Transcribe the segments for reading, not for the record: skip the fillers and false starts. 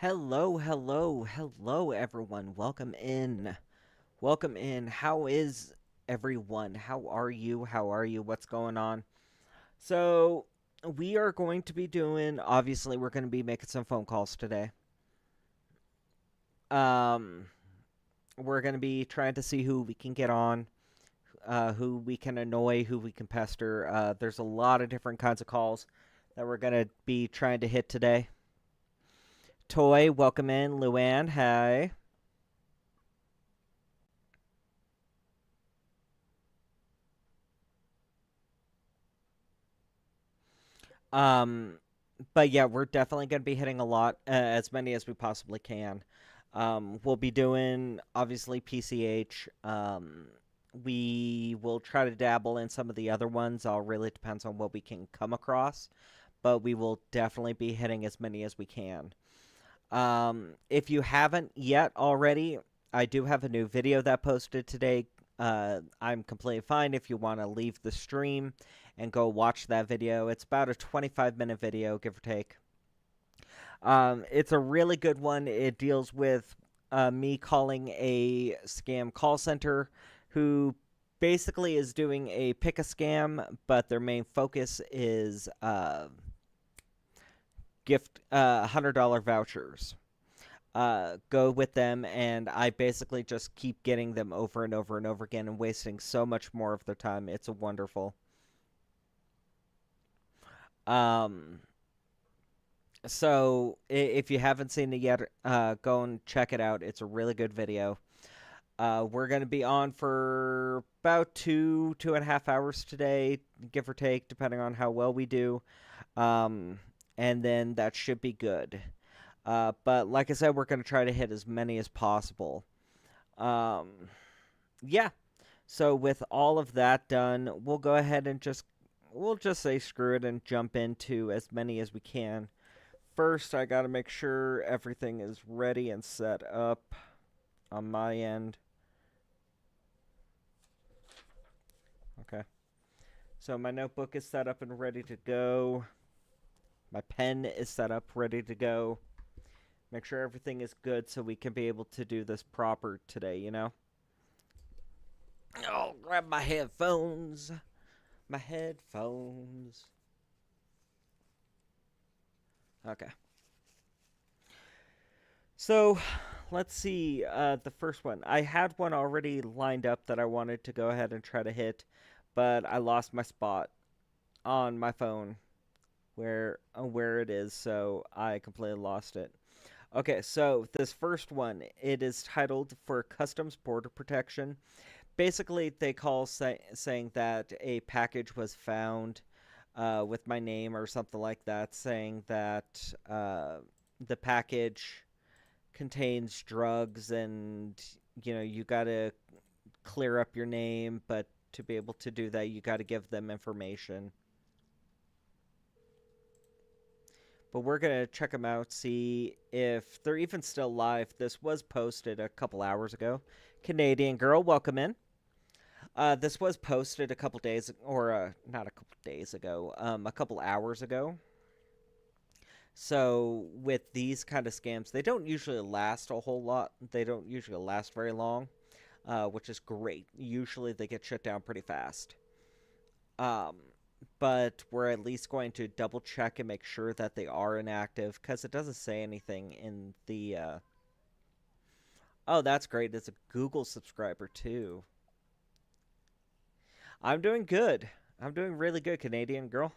Hello, hello, hello, everyone. Welcome in. Welcome in. How is everyone? How are you? How are you? What's going on? So, we are going to be doing, obviously, we're going to be making some phone calls today. Um, we're going to be trying to see who we can get on, who we can annoy, who we can pester. There's a lot of different kinds of calls that we're going to be trying to hit today. Toy, welcome in. Luann, hi. Um, but yeah, we're definitely going to be hitting a lot, as many as we possibly can. We'll be doing obviously PCH. We will try to dabble in some of the other ones. All really depends on what we can come across, but we will definitely be hitting as many as we can. If you haven't yet already, I do have a new video that posted today. I'm completely fine if you want to leave the stream and go watch that video. It's about a 25-minute video, give or take. It's a really good one. It deals with me calling a scam call center who basically is doing a pick a scam, but their main focus is gift $100 vouchers. Go with them, and I basically just keep getting them over and over and over again and wasting so much more of their time. It's wonderful. Um, so if you haven't seen it yet, go and check it out. It's a really good video. We're going to be on for about 2.5 hours today, give or take, depending on how well we do. Um, and then that should be good. But like I said, we're going to try to hit as many as possible. Um, yeah. So with all of that done, we'll go ahead and we'll just say screw it and jump into as many as we can. First, I got to make sure everything is ready and set up on my end. Okay. So my notebook is set up and ready to go. My pen is set up, ready to go. Make sure everything is good so we can be able to do this proper today, you know? Oh, grab my headphones. My headphones. Okay. So, let's see. The first one. I had one already lined up that I wanted to go ahead and try to hit, but I lost my spot on my phone where it is, so I completely lost it. Okay, so this first one, it is titled for Customs Border Protection. Basically, they saying that a package was found with my name or something like that, saying that the package contains drugs and you got to clear up your name, but to be able to do that, you got to give them information. But we're going to check them out, see if they're even still live. This was posted a couple hours ago. Canadian girl, welcome in. This was posted a couple days, or not a couple days ago, a couple hours ago. So with these kind of scams, they don't usually last a whole lot. They don't usually last very long, which is great. Usually they get shut down pretty fast. Um, but we're at least going to double check and make sure that they are inactive because it doesn't say anything in the. Oh, that's great. It's a Google subscriber too. I'm doing good. I'm doing really good, Canadian girl.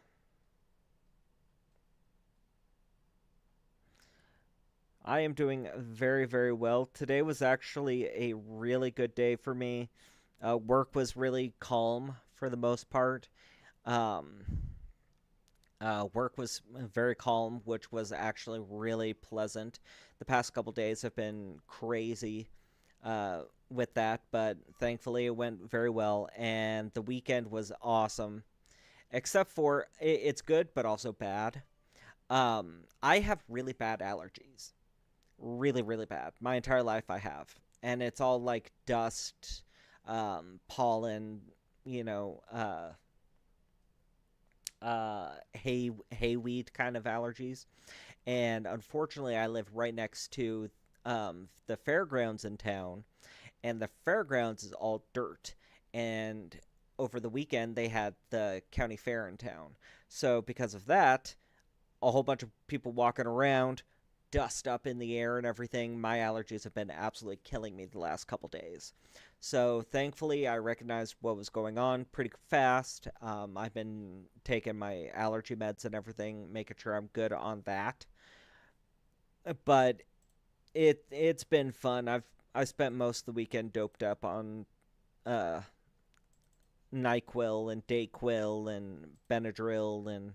I am doing very, very well. Today was actually a really good day for me. Work was really calm for the most part. Um, Work was very calm, which was actually really pleasant. The past couple days have been crazy with that, but thankfully it went very well, and the weekend was awesome. Except for it's good, but also bad. I have really bad allergies, really, really bad. My entire life I have, and it's all like dust, pollen, you know, hayweed kind of allergies. And unfortunately, I live right next to the fairgrounds in town, and the fairgrounds is all dirt. And over the weekend, they had the county fair in town. So because of that, a whole bunch of people walking around, dust up in the air and everything. My allergies have been absolutely killing me the last couple days. So thankfully, I recognized what was going on pretty fast. I've been taking my allergy meds and everything, making sure I'm good on that. But it's been fun. I spent most of the weekend doped up on uh, Nyquil and Dayquil and Benadryl and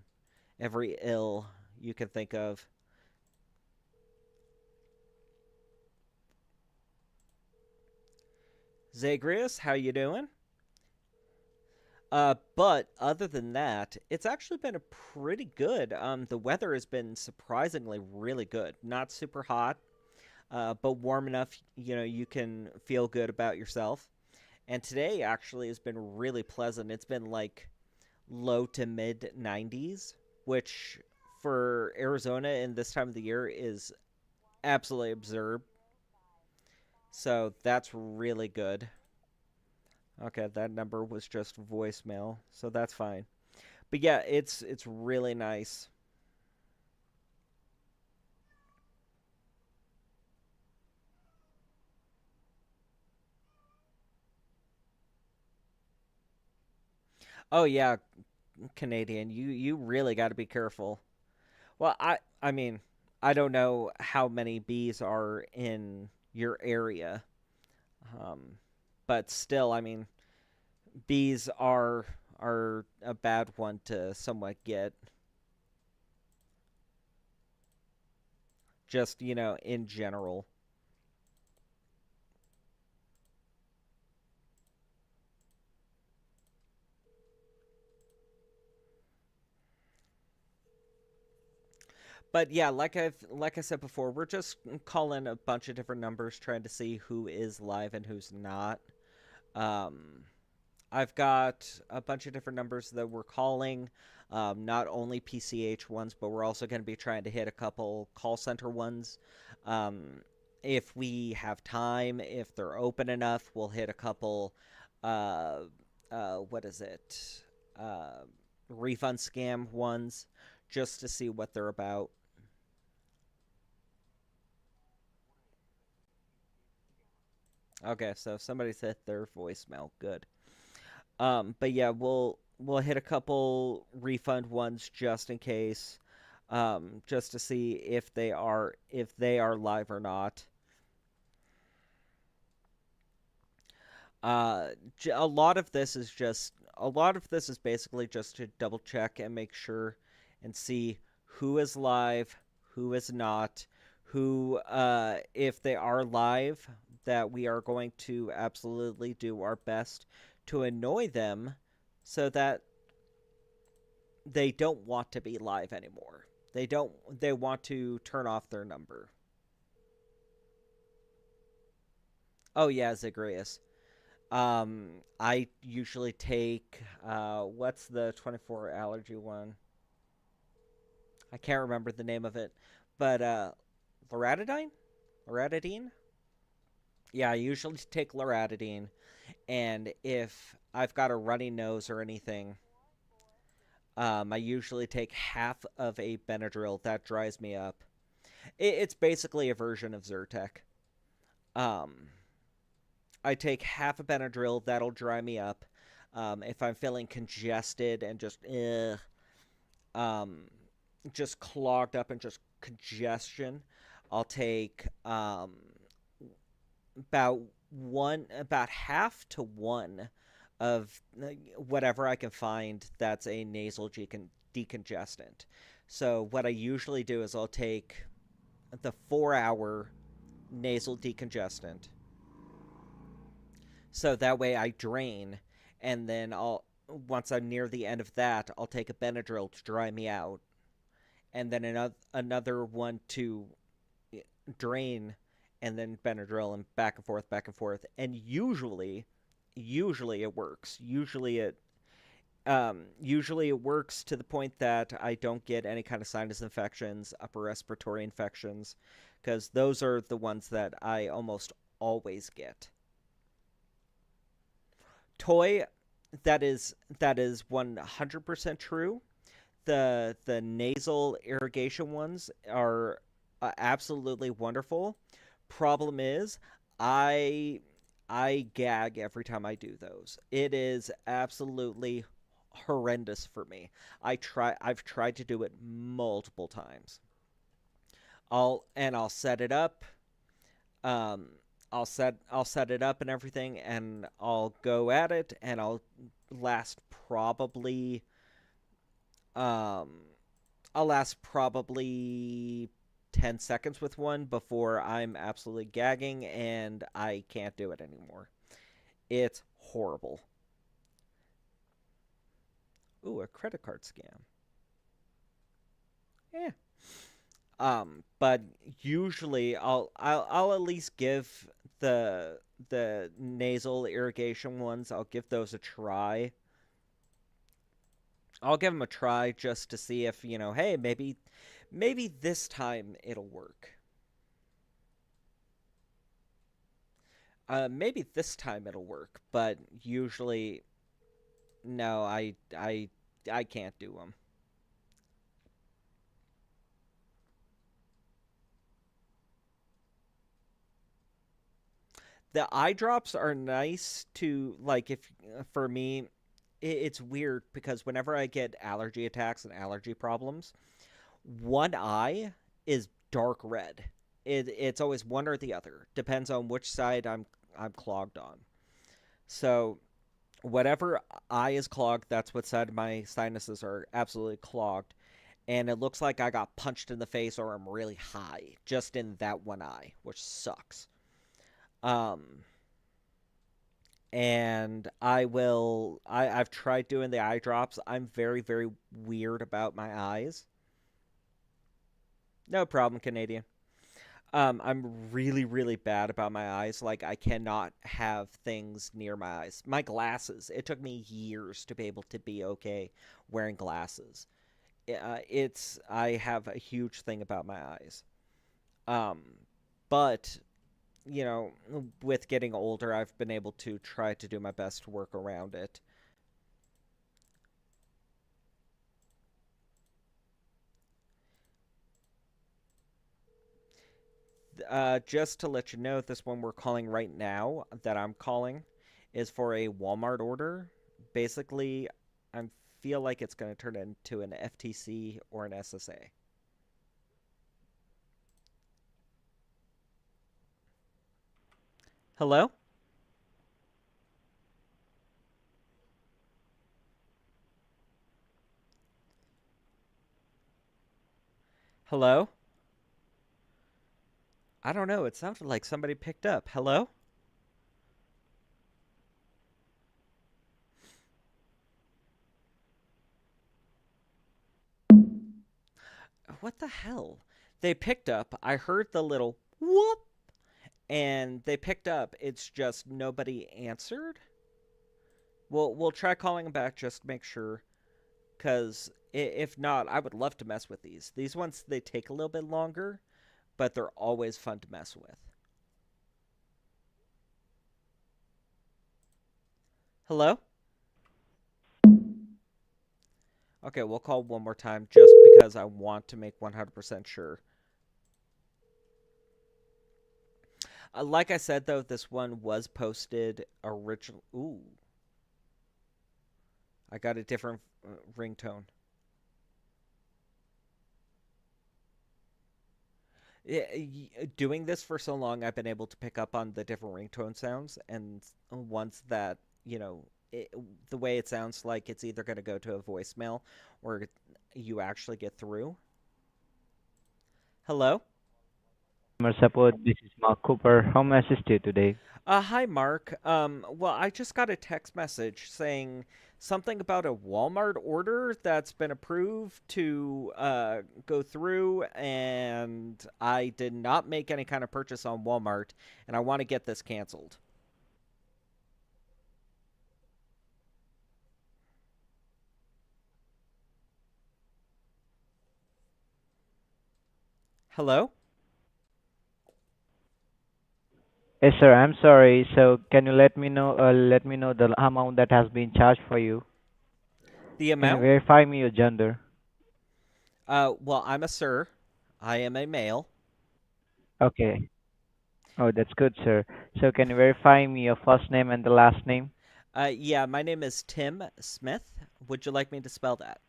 every ill you can think of. Zagreus, how you doing? But other than that, it's actually been a pretty good. The weather has been surprisingly really good. Not super hot, but warm enough, you can feel good about yourself. And today actually has been really pleasant. It's been like low to mid 90s, which for Arizona in this time of the year is absolutely absurd. So that's really good. Okay, that number was just voicemail, so that's fine. But yeah, it's really nice. Oh yeah, Canadian, you really got to be careful. Well, I mean, I don't know how many bees are in your area, um, but still, I mean, bees are a bad one to somewhat get. Just in general. But yeah, like I said before, we're just calling a bunch of different numbers, trying to see who is live and who's not. Um, I've got a bunch of different numbers that we're calling, not only PCH ones, but we're also going to be trying to hit a couple call center ones. Um, if we have time, if they're open enough, we'll hit a couple. Uh, what is it? Uh, Refund scam ones, just to see what they're about. Okay, so somebody's hit their voicemail. Good. But yeah, we'll hit a couple refund ones just in case, just to see if they are live or not. A lot of this is basically just to double check and make sure and see who is live, who is not, who if they are live, that we are going to absolutely do our best to annoy them so that they don't want to be live anymore. They want to turn off their number. Oh yeah, Zagreus. I usually take what's the 24 allergy one? I can't remember the name of it, but loratadine, loratadine. Yeah, I usually take loratadine, and if I've got a runny nose or anything, I usually take half of a Benadryl. That dries me up. It's basically a version of Zyrtec. Um, I take half a Benadryl. That'll dry me up. If I'm feeling congested and um, just clogged up and just congestion, I'll take about half to one of whatever I can find that's a nasal decongestant. So what I usually do is I'll take the 4 hour nasal decongestant. So that way I drain, and then I'll once I'm near the end of that, I'll take a Benadryl to dry me out, and then another one to drain, and then Benadryl, and back and forth, and usually it works. Usually Usually it works to the point that I don't get any kind of sinus infections, upper respiratory infections, because those are the ones that I almost always get. Toy, that is 100% true. The nasal irrigation ones are absolutely wonderful. Problem is, I I gag every time I do those. It is absolutely horrendous for me. I've tried to do it multiple times. I'll set it up. Um I'll set it up and everything, and I'll go at it, and last probably um I'll last probably 10 seconds with one before I'm absolutely gagging and I can't do it anymore. It's horrible. Ooh, a credit card scam. Yeah. But usually I'll at least give the nasal irrigation ones. I'll give those a try. I'll give them a try just to see if, hey, maybe this time it'll work. Maybe this time it'll work, but usually no, I can't do them. The eye drops are nice to, like, if for me it's weird because whenever I get allergy attacks and allergy problems, one eye is dark red. It's always one or the other. Depends on which side I'm clogged on. So whatever eye is clogged, that's what side of my sinuses are absolutely clogged. And it looks like I got punched in the face or I'm really high just in that one eye, which sucks. Um, and I've tried doing the eye drops. I'm very, very weird about my eyes. No problem, Canadian. I'm really, really bad about my eyes. Like, I cannot have things near my eyes. My glasses, it took me years to be able to be okay wearing glasses. I have a huge thing about my eyes. Um, but, with getting older, I've been able to try to do my best to work around it. Just to let you know, this one we're calling right now, that I'm calling, is for a Walmart order. Basically, I feel like it's going to turn into an FTC or an SSA. Hello? Hello? I don't know. It sounded like somebody picked up. Hello? What the hell? They picked up. I heard the little whoop, and they picked up. It's just nobody answered. We'll try calling them back just to make sure. Because if not, I would love to mess with these. These ones, they take a little bit longer, but they're always fun to mess with. Hello? Okay, we'll call one more time just because I want to make 100% sure. Like I said, though, this one was posted original. Ooh, I got a different ringtone. Doing this for so long, I've been able to pick up on the different ringtone sounds, and ones that, it, the way it sounds like it's either going to go to a voicemail or you actually get through. Hello? Support. This is Mark Cooper. How may I assist you today? Hi, Mark. Well, I just got a text message saying something about a Walmart order that's been approved to go through, and I did not make any kind of purchase on Walmart, and I want to get this canceled. Hello? Yes, sir. I'm sorry. So can you let me know the amount that has been charged for you? The Can you amount? verify me your gender? Well, I'm a sir. I am a male. Okay. Oh, that's good, sir. So can you verify me your first name and the last name? Yeah, my name is Tim Smith. Would you like me to spell that?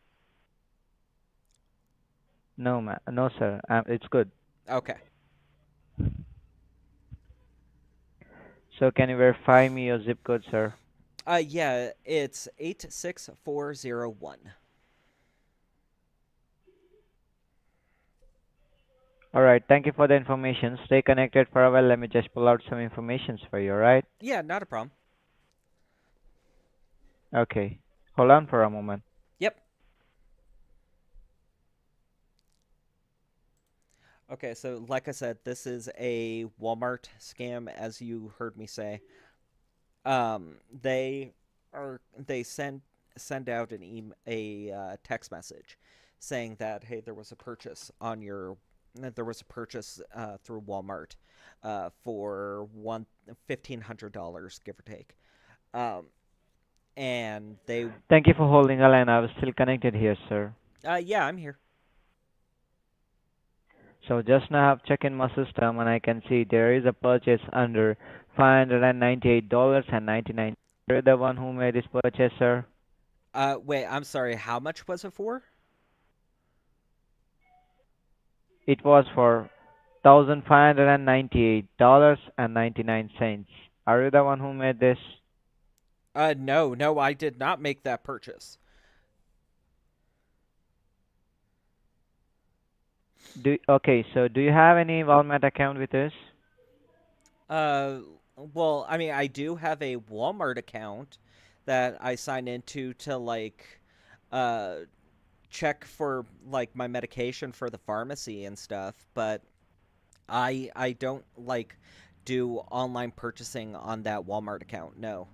No, no, sir. It's good. Okay. So can you verify me your zip code, sir? Yeah, it's 86401. All right. Thank you for the information. Stay connected for a while. Let me just pull out some information for you. All right? Yeah, not a problem. Okay. Hold on for a moment. Yep. Okay, so like I said, this is a Walmart scam, as you heard me say. They send out a text message saying that hey, there was a purchase through Walmart for $1,500, give or take. Um, and they Thank you for holding the line. I was still connected here, sir. yeah, I'm here. So just now I've checked in my system and I can see there is a purchase under $598.99. You're the one who made this purchase, sir. Wait, I'm sorry. How much was it for? It was for $1,598.99. Are you the one who made this? No, no, I did not make that purchase. Okay, so do you have any Walmart account with us? Uh, well, I mean, I do have a Walmart account that I sign into to uh, check for like my medication for the pharmacy and stuff, but I don't do online purchasing on that Walmart account. No.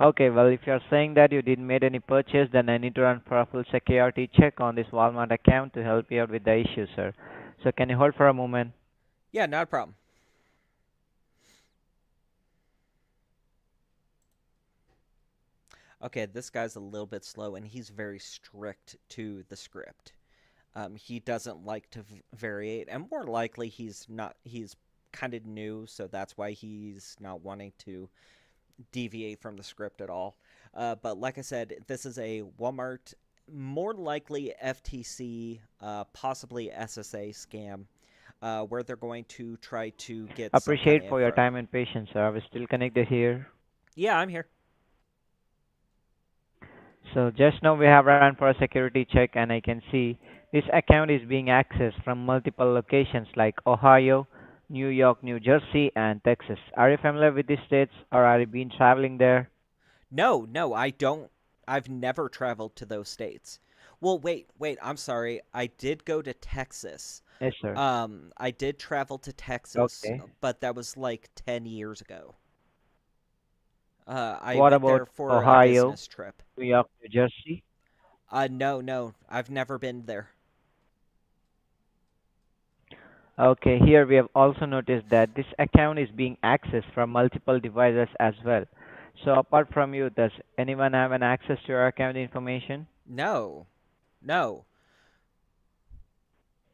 Okay, well, if you're saying that you didn't make any purchase, then I need to run for a full security check on this Walmart account to help you out with the issue, sir. So can you hold for a moment? Yeah, not a problem. Okay, this guy's a little bit slow and he's very strict to the script. He doesn't like to variate, and more likely he's not. He's kind of new, so that's why he's not wanting to deviate from the script at all. But like I said, this is a Walmart, more likely FTC, possibly SSA scam, where they're going to try to get some kind Appreciate of for your info. time and patience, sir. I was still connected here. Yeah, I'm here. So just now we have run for a security check and I can see this account is being accessed from multiple locations like Ohio, New York, New Jersey, and Texas. Are you familiar with these states or are you been traveling there? No, no, I don't. I've never traveled to those states. Well, wait. I'm sorry. I did go to Texas. Yes, sir. I did travel to Texas, Okay. but that was like 10 years ago. I What went about there for a Ohio, business trip. New York, New Jersey? No, no, I've never been there. Okay, here we have also noticed that this account is being accessed from multiple devices as well. So apart from you, does anyone have an access to your account information? No, no,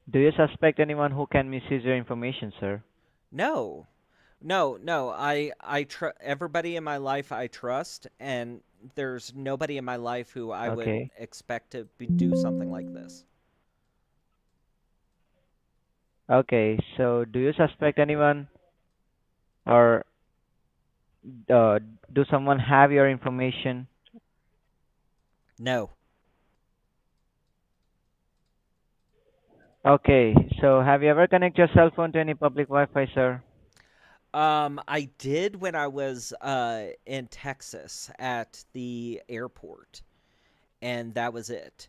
Do you suspect anyone who can misuse your information, sir? no, no. Everybody in my life I trust, and there's nobody in my life who I would Okay. expect to do something like this. Okay, so do you suspect anyone or uh, do someone have your information? No. Okay, so have you ever connected your cell phone to any public Wi-Fi, sir? I did when I was in Texas at the airport, and that was it.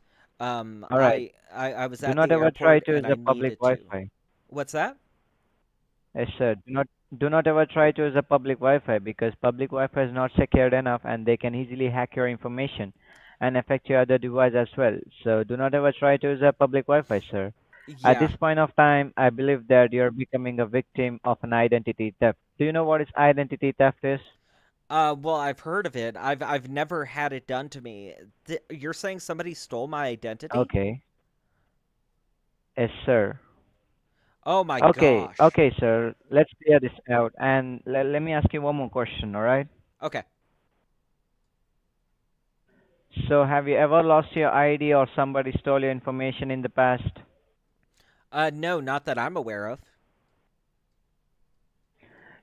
All right. I was Do at not the ever try airport to use and I a public needed to. Wi-Fi. What's that? Yes, sir. Do not ever try to use a public Wi-Fi because public Wi-Fi is not secured enough and they can easily hack your information. and affect your other device as well. So do not ever try to use a public Wi-Fi, sir. At Yeah. this point of time, I believe that you're becoming a victim of an identity theft. Do you know what is identity theft is? Well, I've heard of it. I've never had it done to me. You're saying somebody stole my identity? Okay. Yes, sir. Oh my Okay, gosh. okay, sir. Let's clear this out. And let me ask you one more question, all right? Okay. So, have you ever lost your ID or somebody stole your information in the past? No, not that I'm aware of.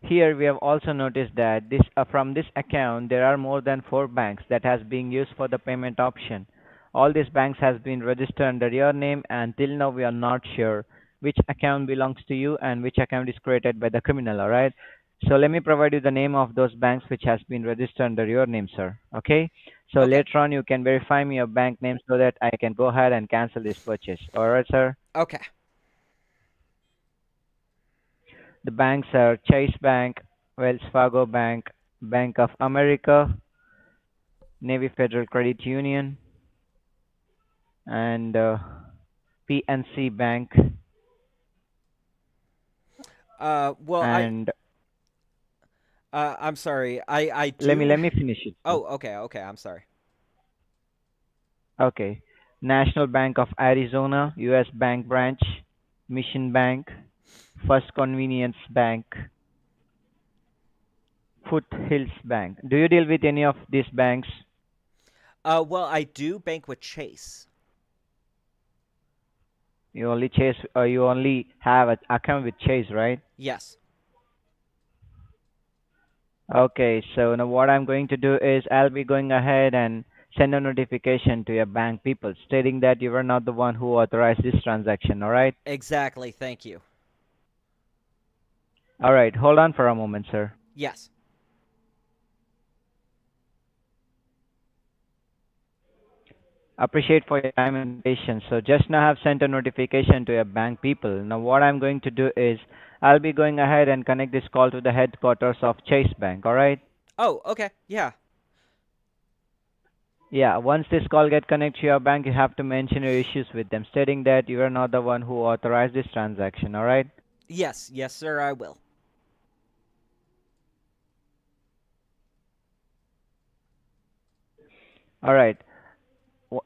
Here, we have also noticed that from this account, there are more than 4 banks that has been used for the payment option. All these banks has been registered under your name, and till now we are not sure which account belongs to you and which account is created by the criminal. All right. So let me provide you the name of those banks which has been registered under your name, sir. Okay. So Okay. later on, you can verify me your bank name so that I can go ahead and cancel this purchase. All right, sir. Okay. The banks are Chase Bank, Wells Fargo Bank, Bank of America, Navy Federal Credit Union, and PNC Bank. Well, And I'm sorry. I let me do. let me finish it, sir. Oh, okay. Okay. I'm sorry. Okay. National Bank of Arizona, U.S. Bank Branch, Mission Bank, First Convenience Bank, Foothills Bank. Do you deal with any of these banks? Well, I do bank with Chase. You only Chase, or you only have an account with Chase, right? Yes. Okay, so now what I'm going to do is I'll be going ahead and send a notification to your bank people stating that you were not the one who authorized this transaction, all right? Exactly. Thank you. All right, hold on for a moment, sir. Yes. Appreciate for your time and patience. So just now I've sent a notification to your bank people. Now what I'm going to do is I'll be going ahead and connect this call to the headquarters of Chase Bank, all right? Oh, okay. Yeah. Yeah, once this call get connected to your bank, you have to mention your issues with them, stating that you are not the one who authorized this transaction, all right? Yes. Yes, sir. I will. All right.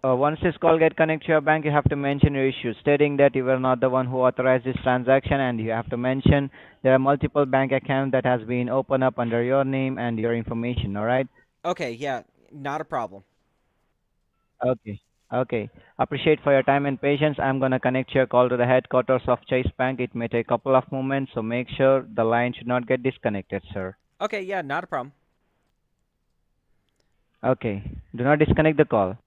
Once this call get connected to your bank, you have to mention your issues, stating that you were not the one who authorized this transaction, and you have to mention there are multiple bank accounts that has been opened up under your name and your information. All right? Okay. Yeah. Not a problem. Okay. Okay. Appreciate for your time and patience. I'm gonna connect your call to the headquarters of Chase Bank. It may take a couple of moments, so make sure the line should not get disconnected, sir. Okay. Yeah. Not a problem. Okay. Do not disconnect the call.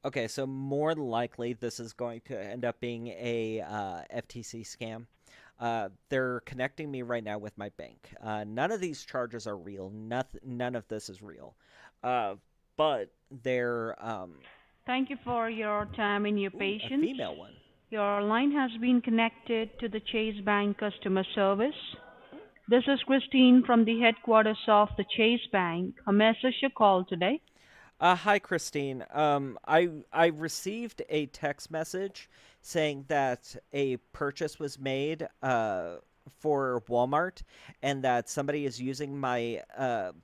Okay. So more than likely, this is going to end up being a FTC scam. They're connecting me right now with my bank. None of these charges are real. None of this is real. Uh, but they're Thank you for your time and your ooh, a patience. female one. Your line has been connected to the Chase Bank customer service. This is Christine from the headquarters of the Chase Bank. A message you call today. Hi, Christine. I received a text message saying that a purchase was made for Walmart and that somebody is using my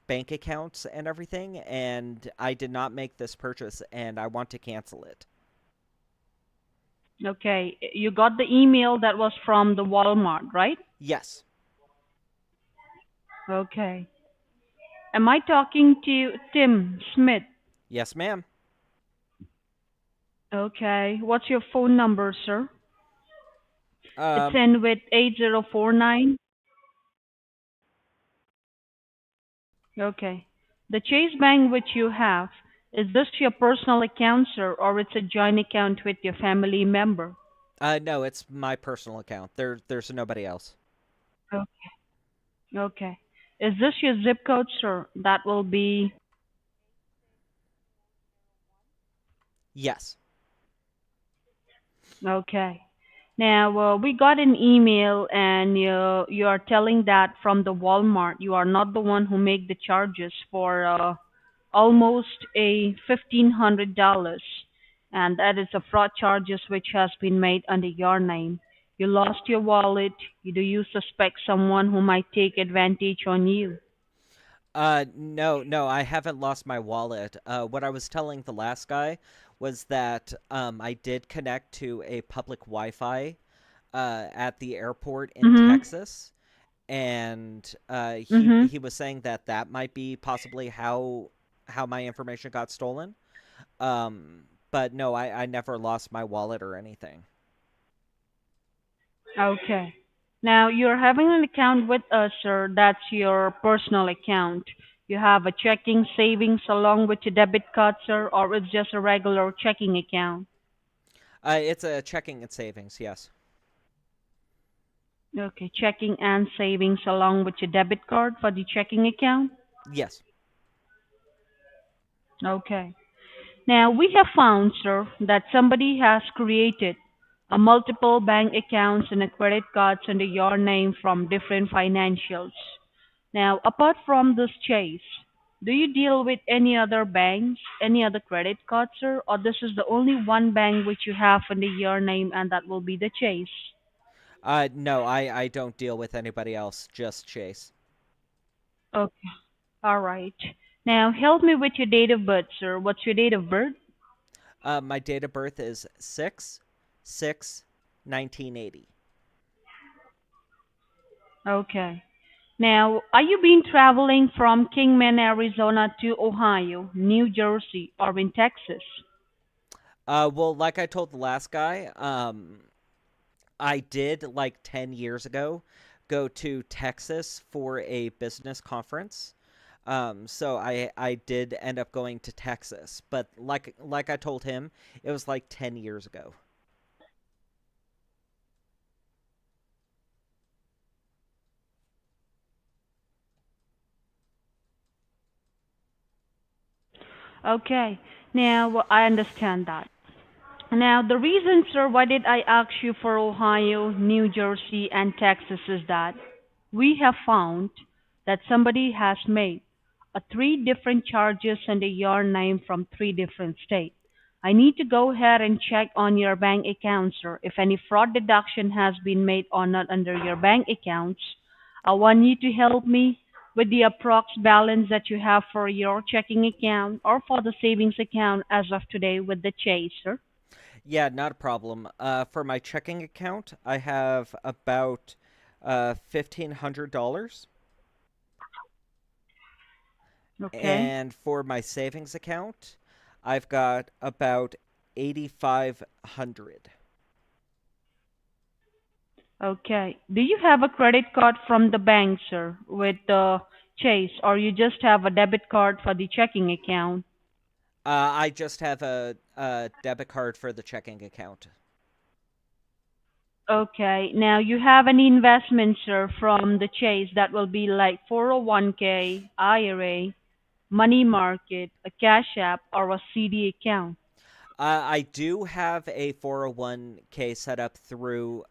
bank accounts and everything, and I did not make this purchase and I want to cancel it. Okay, you got the email that was from the Walmart, right? Yes. Okay. Am I talking to Tim Smith? Yes, ma'am. Okay. What's your phone number, sir? It's Um, in with 8049. Okay. The Chase Bank which you have, is this your personal account, sir, or it's a joint account with your family member? no, it's my personal account. There's nobody else. Oh, okay. Is this your zip code, sir? That will be Yes. Okay. Now, we got an email, and you are telling that from the Walmart, you are not the one who make the charges for almost a $1,500, and that is a fraud charges which has been made under your name. You lost your wallet. Do you suspect someone who might take advantage on you? No, no, I haven't lost my wallet. What I was telling the last guy was that I did connect to a public Wi-Fi at the airport in Mhm. Texas, and he Mhm. he was saying that that might be possibly how my information got stolen. But no, I never lost my wallet or anything. Okay. Now you're having an account with us, sir. That's your personal account. You have a checking, savings along with your debit card, sir, or it's just a regular checking account. It's a checking and savings, yes. Okay, checking and savings along with your debit card for the checking account. Yes. Okay. Now we have found, sir, that somebody has created a multiple bank accounts and a credit cards under your name from different financials. Now, apart from this Chase, do you deal with any other banks, any other credit cards, sir, or this is the only one bank which you have under your name, and that will be the Chase? No, I don't deal with anybody else, just Chase. Okay, all right. Now, help me with your date of birth, sir. What's your date of birth? My date of birth is 6 1980. Okay. Now, are you been traveling from Kingman, Arizona to Ohio, New Jersey, or in Texas? Well, like I told the last guy, I did like 10 years ago go to Texas for a business conference. So I did end up going to Texas, but like I told him, it was like 10 years ago. Okay. Now, I understand that. Now, the reason, sir, why did I ask you for Ohio, New Jersey, and Texas is that we have found that somebody has made three different charges under your name from three different states. I need to go ahead and check on your bank accounts, sir. If any fraud deduction has been made or not under your bank accounts, I want you to help me with the approx balance that you have for your checking account or for the savings account as of today with the Chase, sir. Yeah, not a problem. For my checking account, I have about $1,500, Okay. and for my savings account, I've got about 8,500. Okay. Do you have a credit card from the bank, sir, with Chase, or you just have a debit card for the checking account? I just have a debit card for the checking account. Okay. Now you have any investment, sir, from the Chase that will be like 401k, IRA, money market, a cash app, or a CD account. I do have a 401k set up through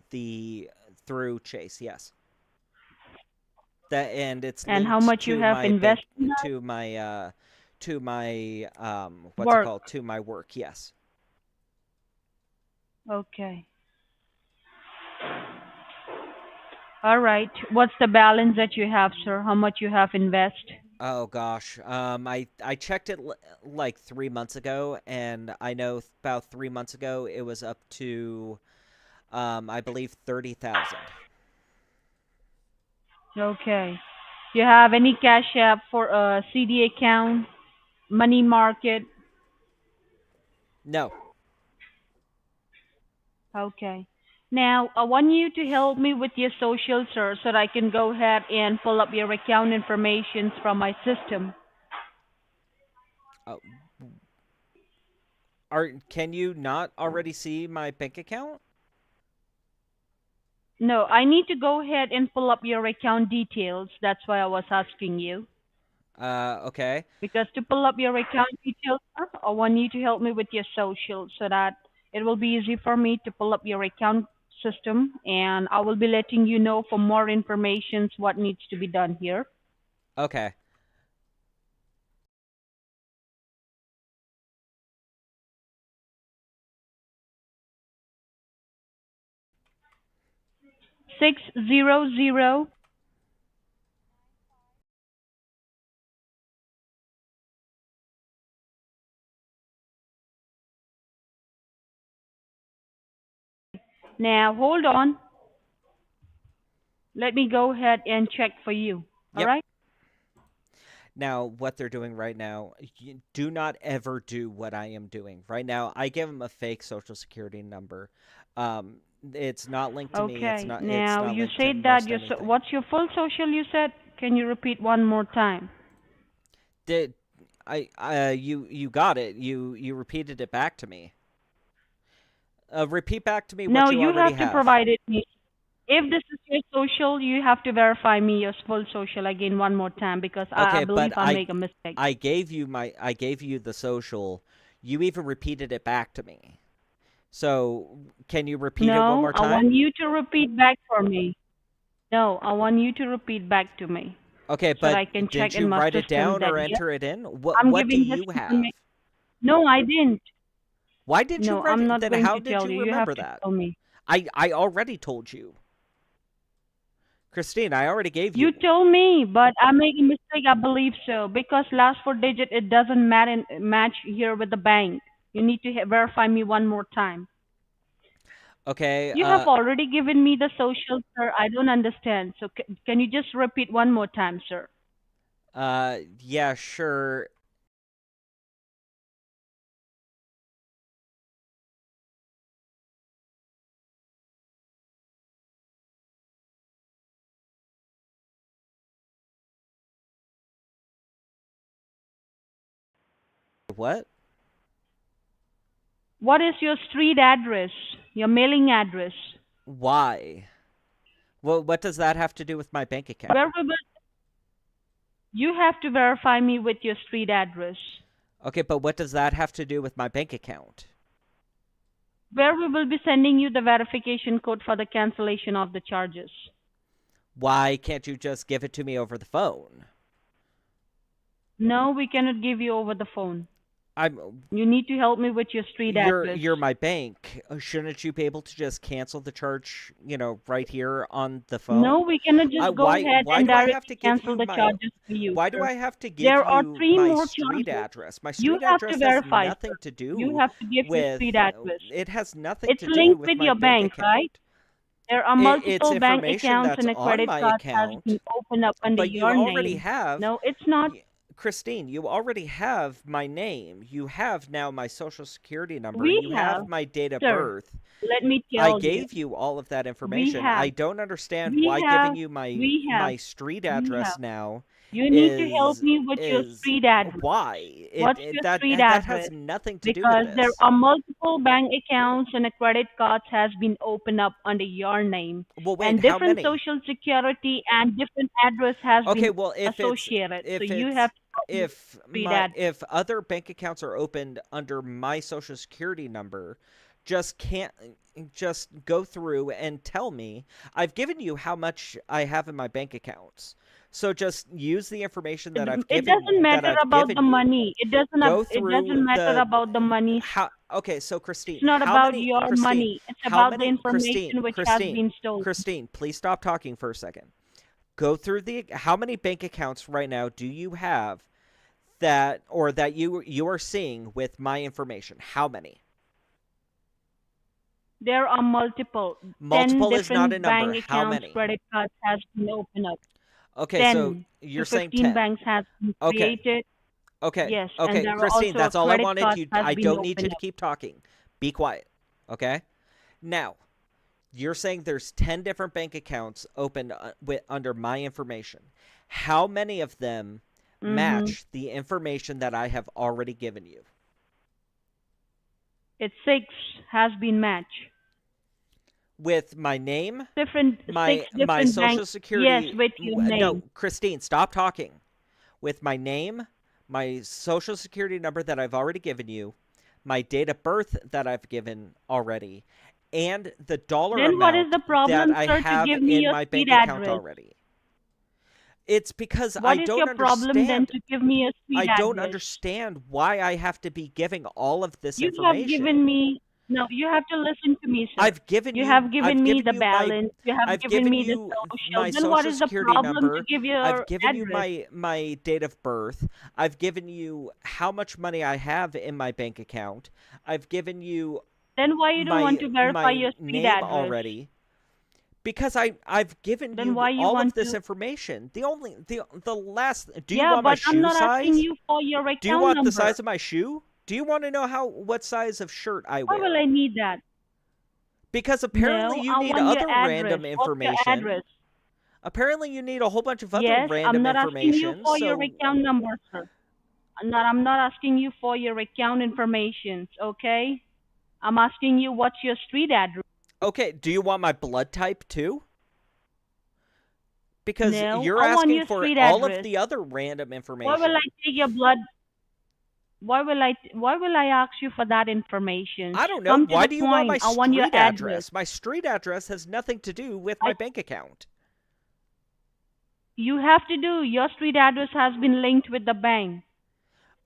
the through Chase, yes. That and it's And how linked much you have invested in that? to my what's it Work. called? To my work, yes. Okay. All right. What's the balance that you have, sir? How much you have invest? Oh gosh. I checked it like 3 months ago, and I know about 3 months ago it was up to I believe 30,000. Okay. You have any cash app for a CD account, money market? No. Okay. Now, I want you to help me with your social, sir, so that I can go ahead and pull up your account information from my system. Uh, are can you not already see my bank account? No, I need to go ahead and pull up your account details. That's why I was asking you. Okay. Because to pull up your account details, sir, I want you to help me with your social so that It will be easy for me to pull up your account system, and I will be letting you know for more information what needs to be done here. Okay. 600. Now hold on. Let me go ahead and check for you. All Yep. right? Now, what they're doing right now, do not ever do what I am doing. Right now, I give them a fake social security number. It's not linked to me. Okay. It's Now not you linked to said that most anything. what's your full social you said? Can you repeat one more time? Did you got it. You repeated it back to me. Repeat back to me No, what you you already have to have. provide it me. If this is your social, you have to verify me your full social again one more time because I Okay, but believe I make a mistake. I gave you the social. You even repeated it back to me. So, can you repeat it one No, more I time? want you to repeat back for me. No, I want you to repeat back to me Okay, so that but I can check didn't in you my write it system down that or yes, enter it in? I'm What do giving this you information. have? No, I didn't. Why didn't you No, write I'm it? not Then going how to did tell you you. You have remember to that? tell me. I already told you. Christine, I already gave You you. told me, but I make a mistake. I believe so because last four digit it doesn't match here with the bank. You need to verify me one more time. Okay, You have already given me the social, sir. I don't understand. So can you just repeat one more time, sir? yeah, sure. What? What is your street address? Your mailing address? Why? Well, what does that have to do with my bank account? Where we will, you have to verify me with your street address. Okay, but what does that have to do with my bank account? Where we will be sending you the verification code for the cancellation of the charges. Why can't you just give it to me over the phone? No, we cannot give you over the phone. I'm You need to help me with your street address. you're my bank. Shouldn't you be able to just cancel the charge, right here on the No, phone? we cannot just go ahead Why and do I have directly to give cancel you the my charges for you, why do sir. I have to give There are you three my more street charges. address? My You street have to address has verify, sir. nothing to You do have to give your with street address. it has nothing It's to do linked with with my your bank bank, right? account. There are It's multiple bank information accounts that's and a on credit my card has been account, opened up under but you your already name. have No, it's not. y- Christine, you already have my name. You have now my social security number. We You have have, my date of sir, birth. let me I tell you. gave you all of that We information. have, I don't understand we why have, giving you we have, my street we have. address now You need to help is me with your is street address. why What's your street that has address? nothing to do with Because there this. are multiple bank accounts and a credit cards has been opened up under your name, Well, wait, and how different many? social security and different address has Okay, been well, associated. So if you have it's to help me with street address. if other bank accounts are opened under my social security number, just can't just go through and tell me. I've given you how much I have in my bank accounts. So just use the information It doesn't that matter I've about given the you. money. Go It through doesn't matter the about the money. how okay, so It's Christine, not about your money. It's how about the many information which has been stolen. Christine, please stop talking for a second. Go through the how many bank accounts right now do you have that you are seeing with my information? How many? There are multiple. 10 Multiple is not a different number. bank How accounts, many? credit cards has been opened up. Okay, so 10 to you're saying 15 10. banks has been Okay. created. Okay. Yes, and Okay, there are Christine, also a that's all I credit wanted card you has I been don't need you opened to up. keep talking. Be quiet. Okay? Now, you're saying there's 10 different bank accounts opened under my information. How many of them Mm-hmm. match the information that I have already given you? It's 6 has been matched. With my name, Different 6 my different bank. social Yes, security with your no, name. Christine, stop talking. With my name, my social security number that I've already given you, my date of birth that I've given already, and the dollar Then what is amount the that problem, I sir, to have give me in your my street bank account address? already. It's because What is your problem then to give me a I street don't address? understand why I have to be giving all of this You have information. given me, no, you have to listen to me, sir. You have I've given me given the you my balance. You have I've given given me the you social. my Then what social is the security problem to number. give I've your given you address? my date of birth. I've given you how much money I have in my bank account. I've given you Then why you don't want to verify my your street name address? already because I've given Then you why you all of want this to? information. The last, do you Yeah, want my but I'm shoe not asking size? you for your Do you account want the number. size of my shoe? Do you want to know what size of shirt I Why will wear? I need that? Because apparently No, you I need want your other address. random What's your information. address? Apparently you need a whole bunch of other Yes, I'm random not asking you information. for your So, account number, sir. I'm not asking you for your account information, okay? I'm asking you what's your street address. okay, do you want my blood type too? Because No, you're I want asking your for street all of address. the other random Why will I information. take your blood? Why will I ask you for that information? I don't know. Come to Why the do you want my point. I want your street address. address? My street address has nothing to do with my I bank account. You have to do. Your street address has been linked with the bank.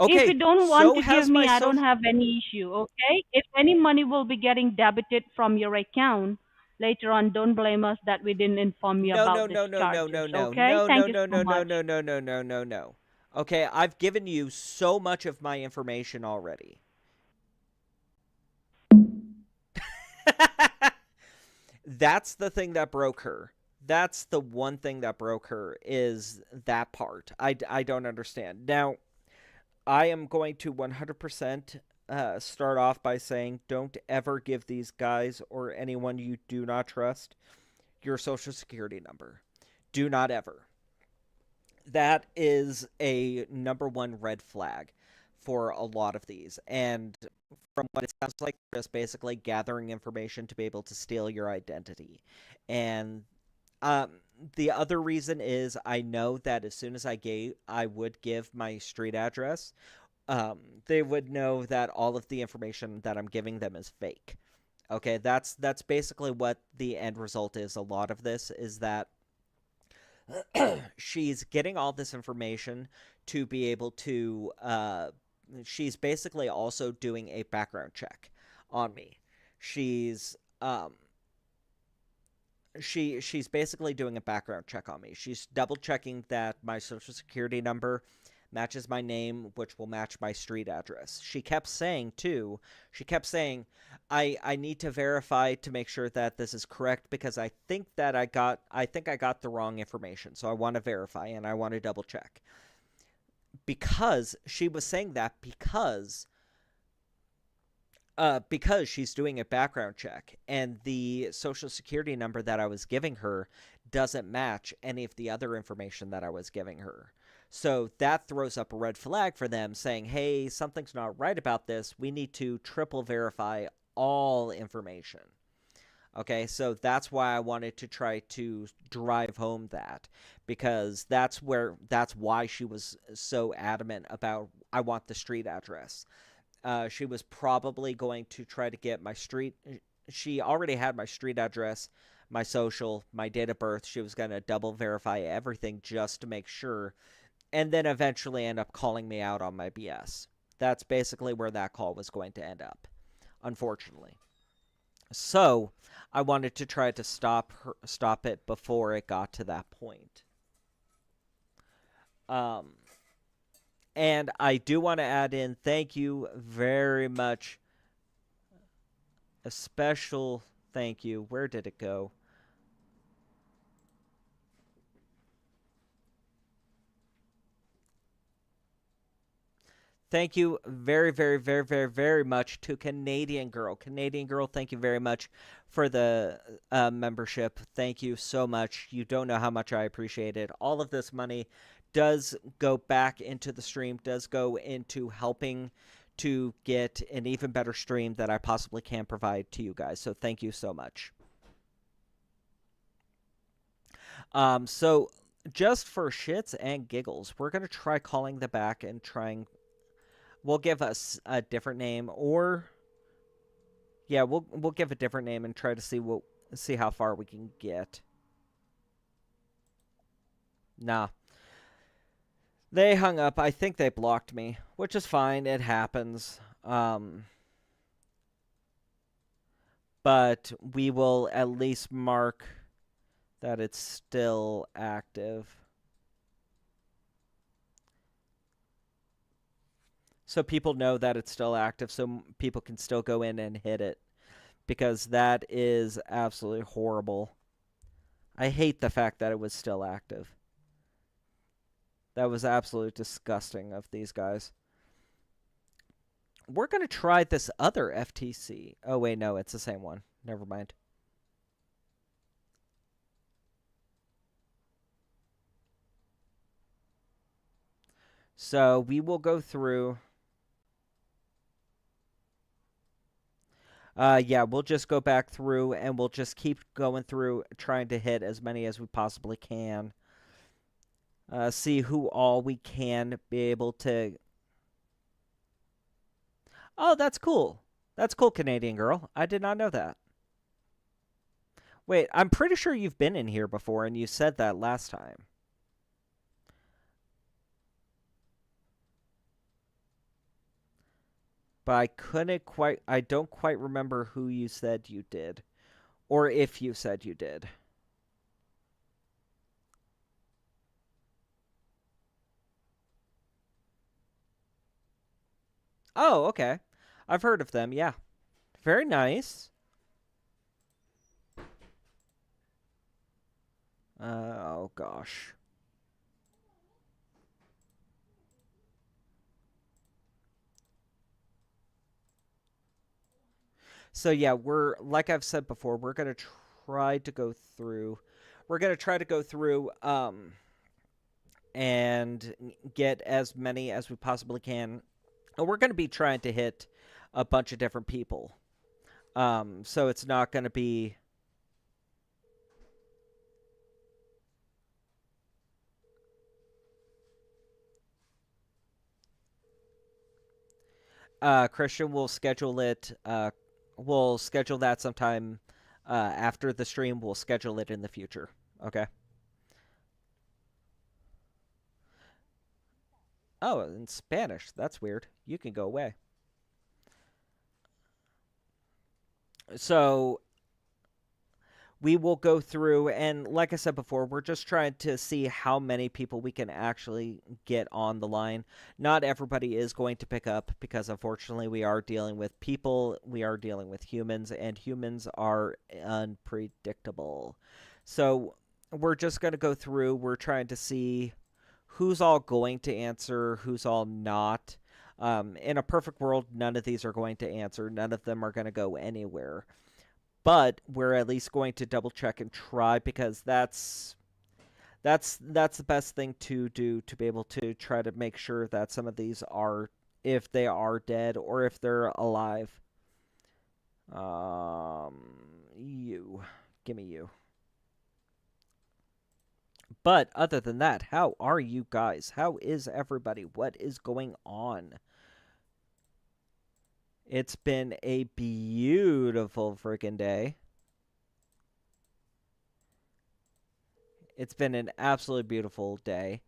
If you Okay, don't want so to give has my me, I don't social. have any issue, okay? If any money will be getting debited from your account later on, don't blame us that we didn't inform you No, no, about these no, no, no, charges, no, no, okay? no, Thank no, you no, so no, no, much. no, no, no, no, no, no. Okay, I've given you so much of my information already. That's the thing that broke her. That's the one thing that broke her is that part. I don't understand. Now, I am going to 100% start off by saying don't ever give these guys or anyone you do not trust your social security number. Do not ever. That is a number one red flag for a lot of these. And from what it sounds like, just basically gathering information to be able to steal your identity. And um, the other reason is I know that as soon as I would give my street address, they would know that all of the information that I'm giving them is fake. Okay, that's basically what the end result is. A lot of this is that she's getting all this information to be able to. She's basically also doing a background check on me. She's she's basically doing a background check on me. She's double checking that my social security number matches my name, which will match my street address. She kept saying, I need to verify to make sure that this is correct because I think I got the wrong information. So I want to verify and I want to double check. Because she was saying that because she's doing a background check and the social security number that I was giving her doesn't match any of the other information that I was giving her. So that throws up a red flag for them saying, hey, something's not right about this. We need to triple verify all information. Okay, so that's why I wanted to try to drive home that because that's why she was so adamant about I want the street address. She was probably going to try to get my street. She already had my street address, my social, my date of birth. She was going to double verify everything just to make sure, and then eventually end up calling me out on my BS. That's basically where that call was going to end up, unfortunately. So I wanted to try to stop it before it got to that point. Um, and I do want to add in thank you very much. A special thank you. Where did it go? Thank you very, very, very, very, very much to Canadian Girl. Canadian Girl, thank you very much for the membership. Thank you so much. You don't know how much I appreciate it. All of this money does go back into the stream, does go into helping to get an even better stream that I possibly can provide to you guys. So thank you so much. So just for shits and giggles, we're going to try calling the back and trying we'll give us a different name, or yeah, we'll give a different name and try to see how far we can get. Nah, they hung up. I think they blocked me, which is fine. It happens. But we will at least mark that it's still active. So people know that it's still active, so people can still go in and hit it. Because that is absolutely horrible. I hate the fact that it was still active. That was absolutely disgusting of these guys. We're going to try this other FTC. Oh, wait, no, it's the same one. Never mind. So we will go through. Yeah, we'll just go back through and we'll just keep going through trying to hit as many as we possibly can. See who all we can be able to. Oh, that's cool. That's cool, Canadian girl. I did not know that. Wait, I'm pretty sure you've been in here before and you said that last time. But I don't quite remember who you said you did. Or if you said you did. Oh, okay. I've heard of them, yeah. Very nice. Oh gosh. So yeah, we're like I've said before, we're gonna try to go through. We're gonna try to go through and get as many as we possibly can. And we're gonna be trying to hit a bunch of different people. So it's not gonna be. Christian will schedule it. We'll schedule that sometime after the stream. We'll schedule it in the future. Okay. Oh, in Spanish. That's weird. You can go away. So we will go through, and like I said before, we're just trying to see how many people we can actually get on the line. Not everybody is going to pick up because unfortunately we are dealing with people, we are dealing with humans, and humans are unpredictable. So we're just going to go through, we're trying to see who's all going to answer, who's all not. In a perfect world, none of these are going to answer, none of them are going to go anywhere, but we're at least going to double check and try because that's the best thing to do to be able to try to make sure that some of these are, if they are dead or if they're alive. You give me you. But other than that, how are you guys? How is everybody? What is going on? It's been a beautiful freaking day. It's been an absolutely beautiful day.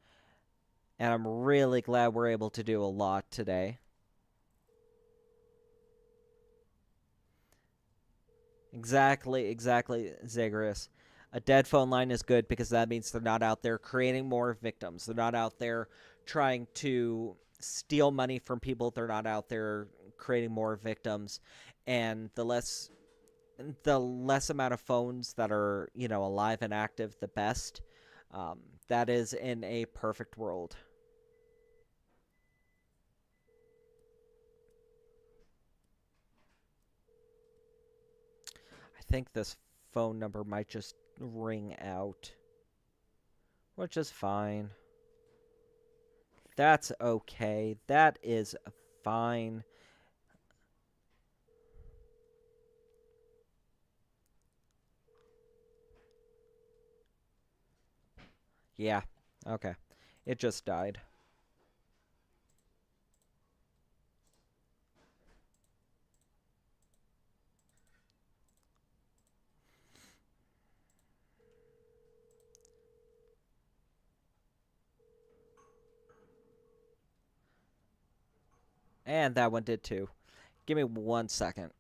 And I'm really glad we're able to do a lot today. Exactly, Zagreus. A dead phone line is good because that means they're not out there creating more victims. They're not out there trying to steal money from people. They're not out there creating more victims. And the less amount of phones that are, alive and active, the best. That is in a perfect world. I think this phone number might just ring out, which is fine. That's okay. That is fine. Yeah, okay. It just died. And that one did too. Give me 1 second.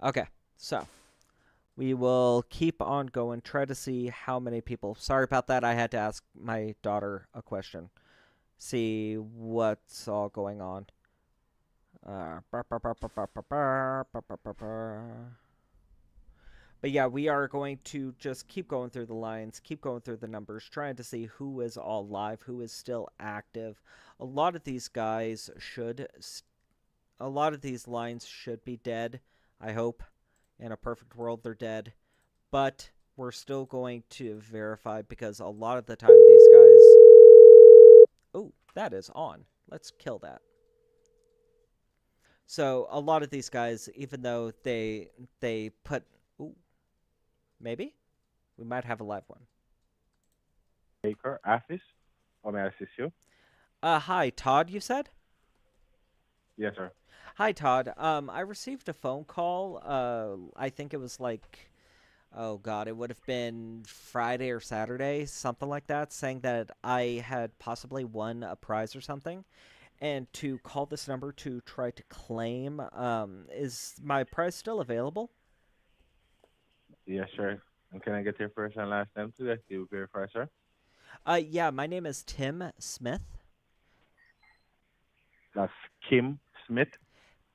Okay, so we will keep on going, try to see how many people. Sorry about that. I had to ask my daughter a question, see what's all going on. But yeah, we are going to just keep going through the lines, keep going through the numbers, trying to see who is all live, who is still active. A lot of these guys should, a lot of these lines should be dead. I hope. In a perfect world, they're dead. But we're still going to verify because a lot of the time these guys. Oh, that is on. Let's kill that. So a lot of these guys, even though they put. Ooh, maybe we might have a live one. Baker, Office. How may I assist you? Hi, Todd. You said. Yes, sir. Hi, Todd. I received a phone call. I think it was like, oh God, it would have been Friday or Saturday, something like that, saying that I had possibly won a prize or something, and to call this number to try to claim. Is my prize still available? Yes, sir. And can I get your first and last name too? That you verify, sir. Yeah, my name is Tim Smith. That's Kim Smith.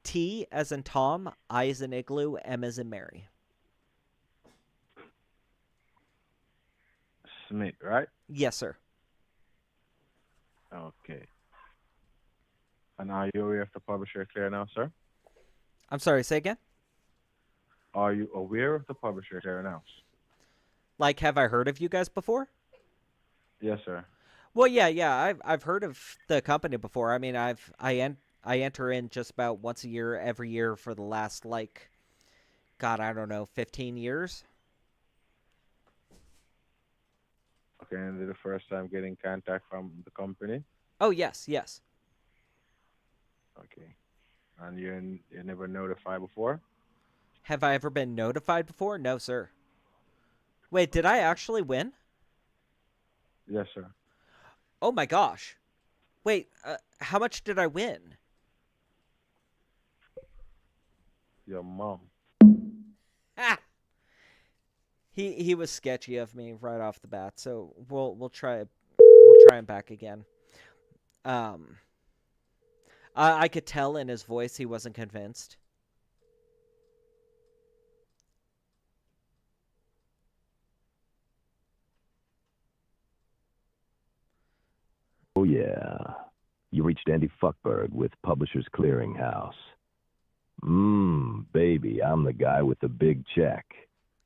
T as in Tom, I as in Igloo, M as in Mary. Smith, right? Yes, sir. Okay. And are you aware of the publisher clear now, sir? I'm sorry, say again? Are you aware of the publisher clear now? Like, have I heard of you guys before? Yes, sir. Well, yeah. I've heard of the company before. I mean, I enter in just about once a year, every year for the last like, God, I don't know, 15 years. Okay, and this is the first time getting contact from the company. Oh, yes. Okay. And you never notified before? Have I ever been notified before? No, sir. Wait, did I actually win? Yes, sir. Oh my gosh. Wait, how much did I win? Your mom. Ah, he was sketchy of me right off the bat. So we'll try him back again. Um, I could tell in his voice he wasn't convinced. Oh, yeah. You reached Andy Fuckberg with Publishers Clearinghouse. Baby, I'm the guy with the big check.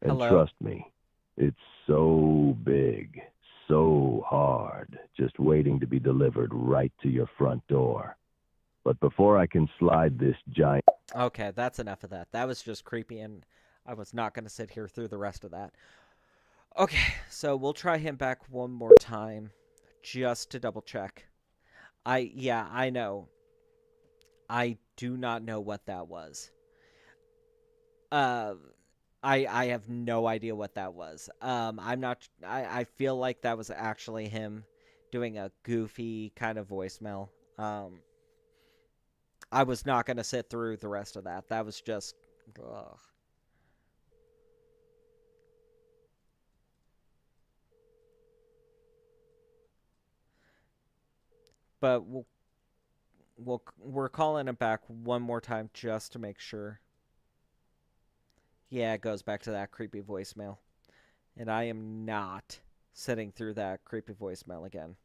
And Hello? trust me, it's so big, so hard, just waiting to be delivered right to your front door. But before I can slide this giant... Okay, that's enough of that. That was just creepy, and I was not going to sit here through the rest of that. Okay, so we'll try him back one more time, just to double check. Yeah, I know. I do not know what that was. Uh, I have no idea what that was. I'm not. I feel like that was actually him doing a goofy kind of voicemail. I was not gonna sit through the rest of that. That was just. Ugh. But we're calling him back one more time just to make sure. Yeah, it goes back to that creepy voicemail. And I am not sitting through that creepy voicemail again.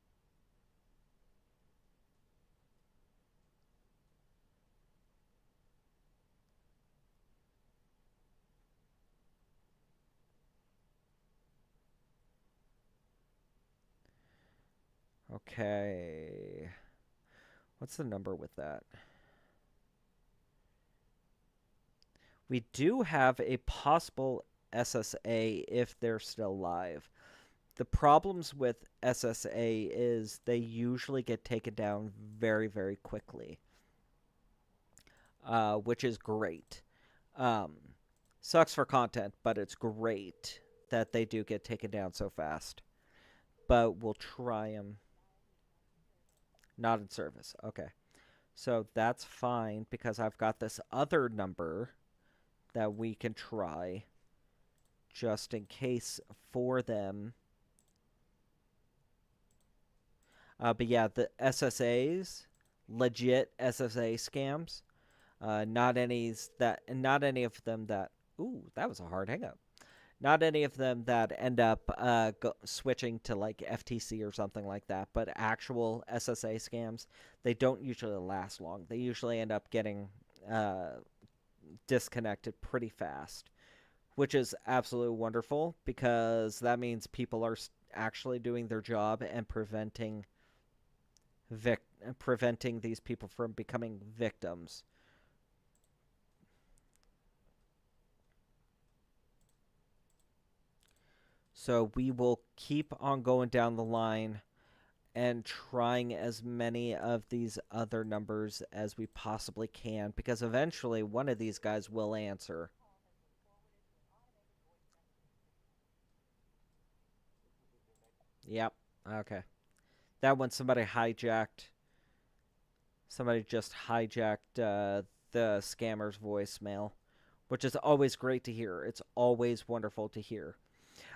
Okay. What's the number with that? We do have a possible SSA if they're still live. The problems with SSA is they usually get taken down very, very quickly, which is great. Um, Sucks for content, but it's great that they do get taken down so fast. But we'll try them. Not in service. Okay. So that's fine because I've got this other number that we can try just in case for them. But yeah, the SSAs, legit SSA scams. Not any of them that. Ooh, that was a hard hang up. Not any of them that end up switching to like FTC or something like that, but actual SSA scams, they don't usually last long. They usually end up getting disconnected pretty fast, which is absolutely wonderful because that means people are actually doing their job and preventing these people from becoming victims. So we will keep on going down the line and trying as many of these other numbers as we possibly can because eventually one of these guys will answer. Yep. Okay. That one somebody hijacked. Somebody just hijacked the scammer's voicemail, which is always great to hear. It's always wonderful to hear.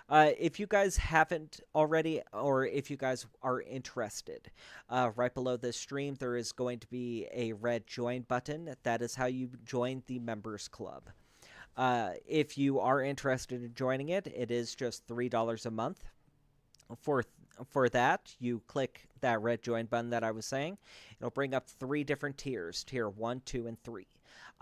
If you guys haven't already, or if you guys are interested, right below this stream, there is going to be a red join button. That is how you join the members club. If you are interested in joining it, it is just $3 a month. For that, you click that red join button that I was saying. It'll bring up 3 different tiers, tier 1, 2, and 3.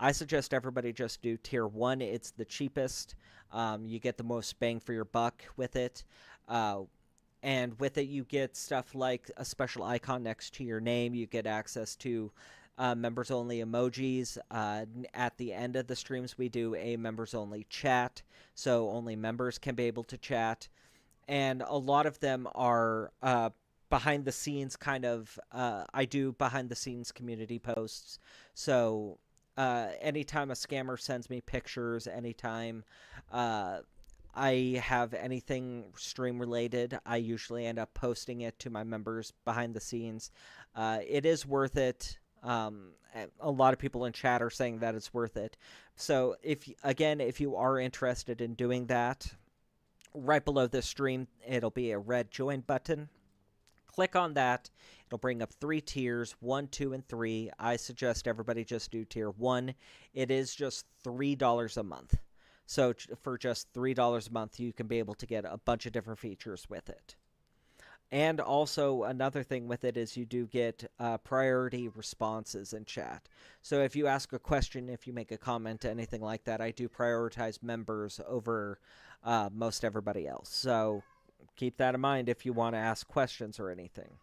I suggest everybody just do tier 1. It's the cheapest. You get the most bang for your buck with it. And with it, you get stuff like a special icon next to your name. You get access to members-only emojis. At the end of the streams, we do a members-only chat, so only members can be able to chat. And a lot of them are behind the scenes kind of. I do behind the scenes community posts. So anytime a scammer sends me pictures, anytime I have anything stream related, I usually end up posting it to my members behind the scenes. It is worth it. A lot of people in chat are saying that it's worth it. So if you are interested in doing that, right below this stream, it'll be a red join button. Click on that. It'll bring up 3 tiers, 1, 2, and 3. I suggest everybody just do tier 1. It is just $3 a month. So for just $3 a month, you can be able to get a bunch of different features with it. And also another thing with it is you do get priority responses in chat. So if you ask a question, if you make a comment, anything like that, I do prioritize members over most everybody else. So keep that in mind if you want to ask questions or anything.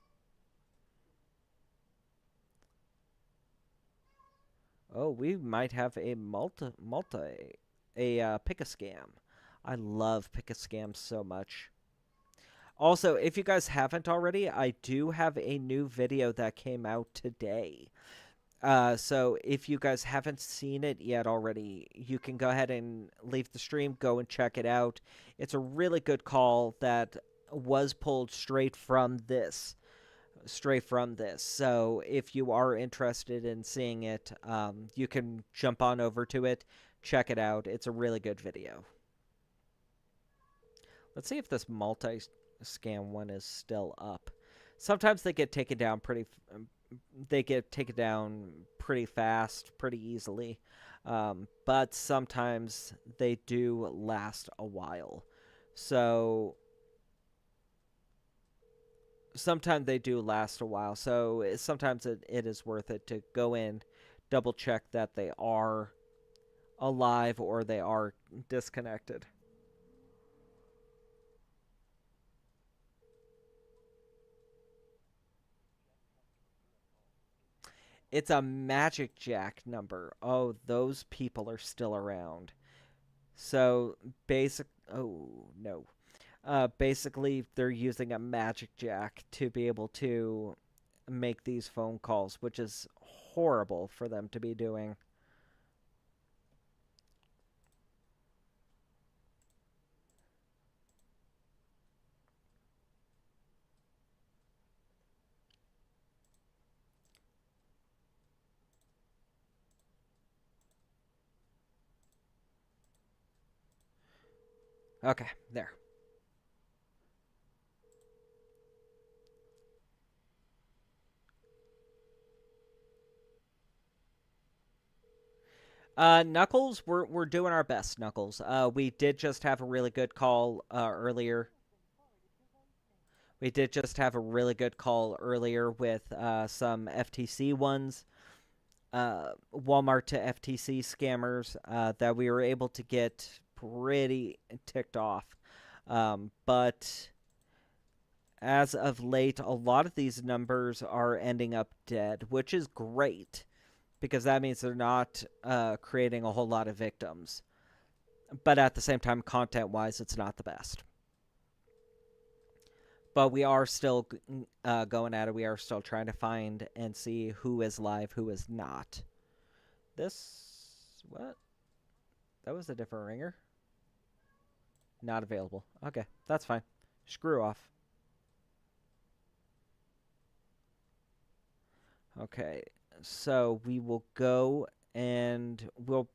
Oh, we might have a Pick-a-Scam. I love Pick-a-Scam so much. Also, if you guys haven't already, I do have a new video that came out today. So if you guys haven't seen it yet already, you can go ahead and leave the stream, go and check it out. It's a really good call that was pulled straight from this. So if you are interested in seeing it, you can jump on over to it, check it out. It's a really good video. Let's see if this multi-scam one is still up. Sometimes they get taken down pretty fast, pretty easily. But sometimes they do last a while. So sometimes they do last a while. So sometimes it is worth it to go in, double check that they are alive or they are disconnected. It's a Magic Jack number. Oh, those people are still around. So basic. Oh no. Basically, they're using a Magic Jack to be able to make these phone calls, which is horrible for them to be doing. Okay, there. Knuckles, we're doing our best, Knuckles. We did just have a really good call earlier. We did just have a really good call earlier with some FTC ones, Walmart to FTC scammers that we were able to get pretty ticked off. But as of late, a lot of these numbers are ending up dead, which is great because that means they're not creating a whole lot of victims. But at the same time, content-wise, it's not the best. But we are still going at it. We are still trying to find and see who is live, who is not. What? That was a different ringer. Not available. Okay, that's fine. Screw off. Okay, so we will go and we'll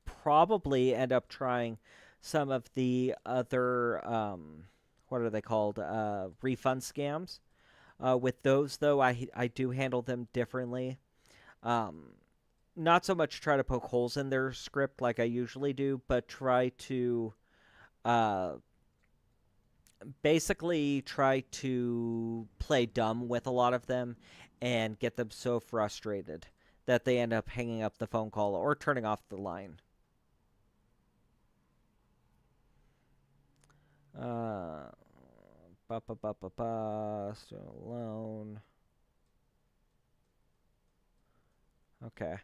probably end up trying some of the other what are they called? Refund scams. With those though, I do handle them differently. Not so much try to poke holes in their script like I usually do, but try to basically try to play dumb with a lot of them and get them so frustrated that they end up hanging up the phone call or turning off the line. Still alone. Okay.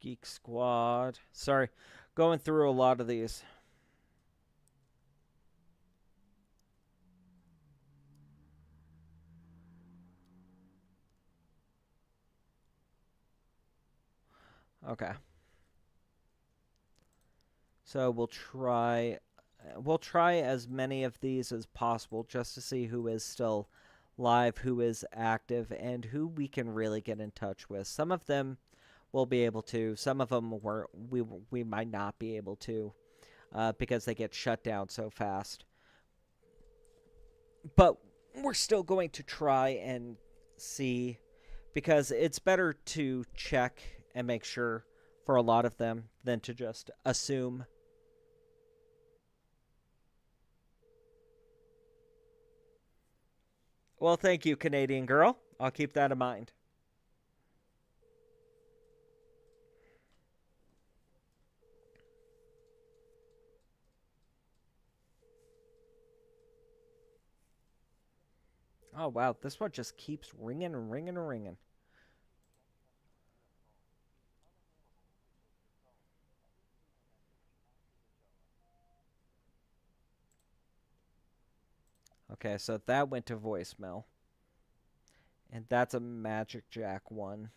Geek Squad. Sorry, going through a lot of these. Okay. So we'll try as many of these as possible just to see who is still live, who is active, and who we can really get in touch with. Some of them we'll be able to. Some of them we might not be able to because they get shut down so fast. But we're still going to try and see because it's better to check and make sure for a lot of them than to just assume. Well, thank you, Canadian girl. I'll keep that in mind. Oh, wow. This one just keeps ringing and ringing and ringing. Okay, so that went to voicemail. And that's a Magic Jack one.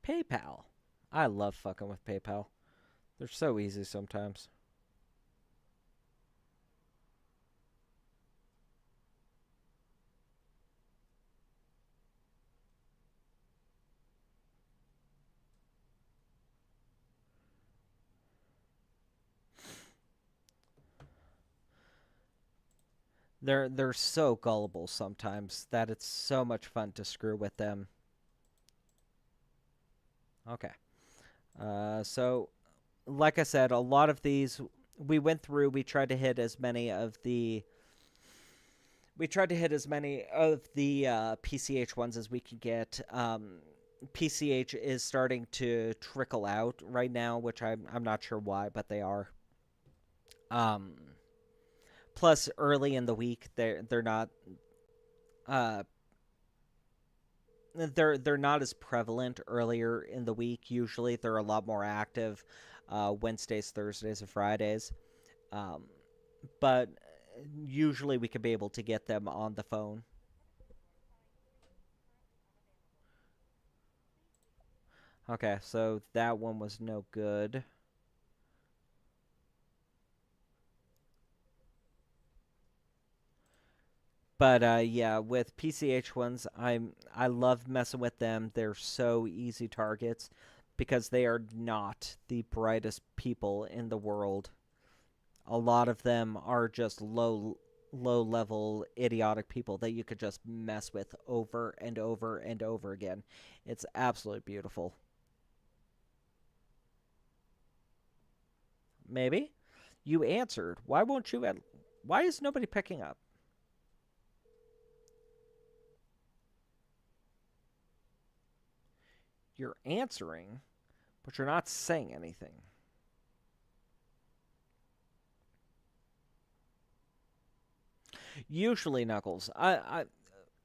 PayPal. I love fucking with PayPal. They're so easy sometimes. They're so gullible sometimes that it's so much fun to screw with them. Okay. So like I said, a lot of these we went through. We tried to hit as many of the PCH ones as we could get. PCH is starting to trickle out right now, which I'm not sure why, but they are. Um, Plus, early in the week, they're not uh, they're not as prevalent earlier in the week. Usually, they're a lot more active Wednesdays, Thursdays, and Fridays. Um, but usually, we could be able to get them on the phone. Okay, so that one was no good. But yeah, with PCH ones, I love messing with them. They're so easy targets because they are not the brightest people in the world. A lot of them are just low level idiotic people that you could just mess with over and over and over again. It's absolutely beautiful. Maybe you answered. Why won't you? Why is nobody picking up? You're answering, but you're not saying anything. Usually, Knuckles.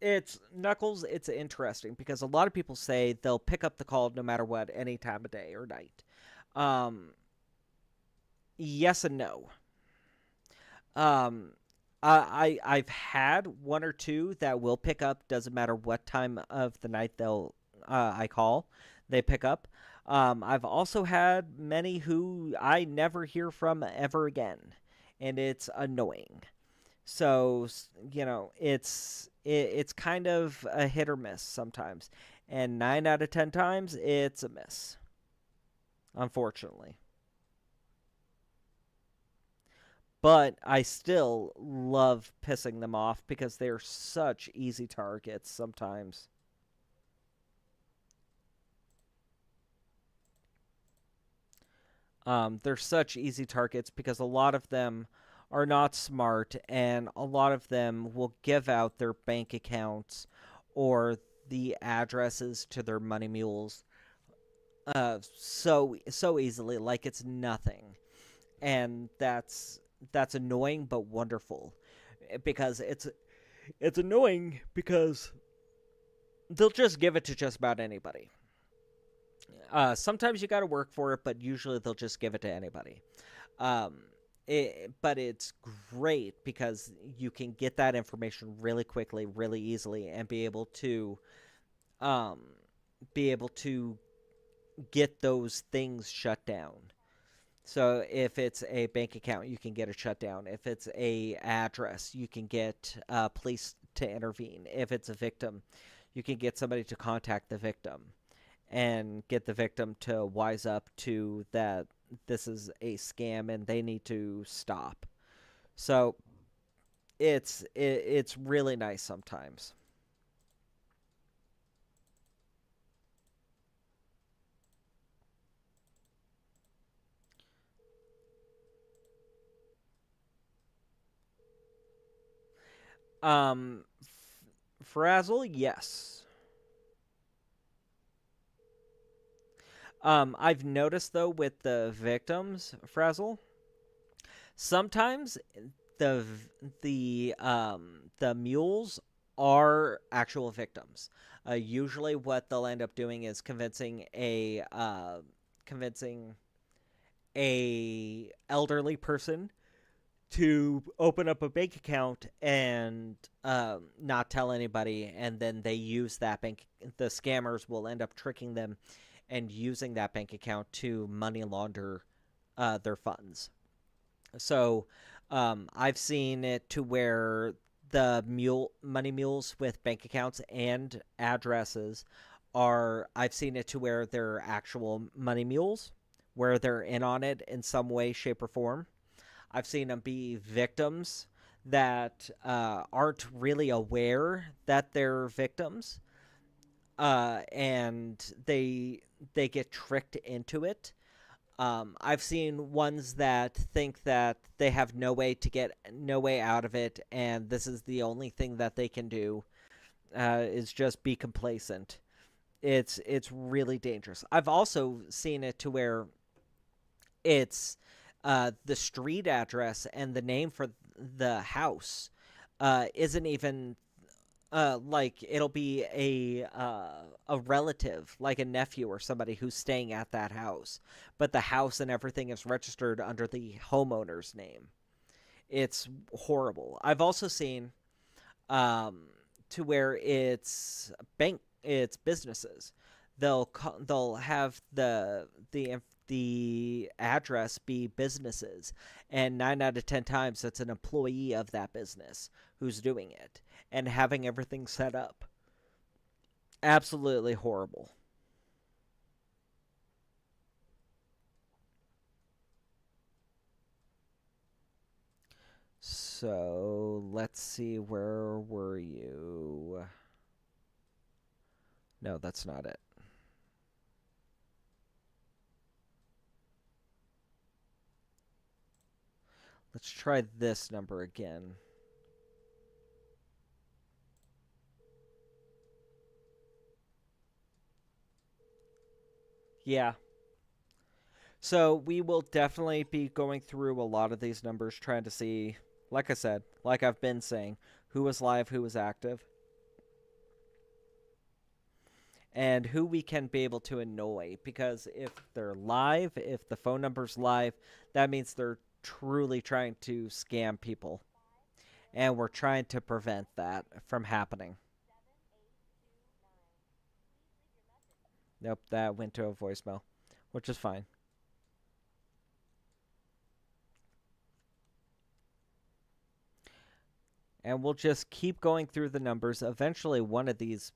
It's Knuckles. It's interesting because a lot of people say they'll pick up the call no matter what, any time of day or night. Um, yes and no. Um, I've had one or two that will pick up. Doesn't matter what time of the night I call, they pick up. I've also had many who I never hear from ever again, and it's annoying. So it's kind of a hit or miss sometimes, and 9 out of 10 times it's a miss, unfortunately. But I still love pissing them off because they're such easy targets sometimes. They're such easy targets because a lot of them are not smart, and a lot of them will give out their bank accounts or the addresses to their money mules so easily, like it's nothing, and that's annoying but wonderful because it's annoying because they'll just give it to just about anybody. Sometimes you got to work for it, but usually they'll just give it to anybody. Um, but it's great because you can get that information really quickly, really easily, and um, be able to get those things shut down. So if it's a bank account, you can get it shut down. If it's a address, you can get police to intervene. If it's a victim, you can get somebody to contact the victim and get the victim to wise up to that this is a scam and they need to stop. So it's really nice sometimes. Um, Frazzle, yes. I've noticed though with the victims, Frazzle, sometimes the the mules are actual victims. Usually, what they'll end up doing is convincing a elderly person to open up a bank account and not tell anybody, and then they use that bank. The scammers will end up tricking them and using that bank account to money launder their funds. So I've seen it to where the money mules with bank accounts and addresses are. I've seen it to where they're actual money mules, where they're in on it in some way, shape, or form. I've seen them be victims that aren't really aware that they're victims, and they get tricked into it. I've seen ones that think that they have no way out of it, and this is the only thing that they can do is just be complacent. It's really dangerous. I've also seen it to where it's the street address and the name for the house isn't even like it'll be a relative, like a nephew or somebody who's staying at that house, but the house and everything is registered under the homeowner's name. It's horrible. I've also seen um, to where it's businesses. They'll have the address be businesses, and 9 out of 10 times it's an employee of that business who's doing it and having everything set up. Absolutely horrible. So let's see, where were you? No, that's not it. Let's try this number again. Yeah. So we will definitely be going through a lot of these numbers trying to see, like I said, like I've been saying, who was live, who was active, and who we can be able to annoy. Because if they're live, if the phone number's live, that means they're truly trying to scam people. And we're trying to prevent that from happening. Nope, that went to a voicemail, which is fine. And we'll just keep going through the numbers. Eventually, one of these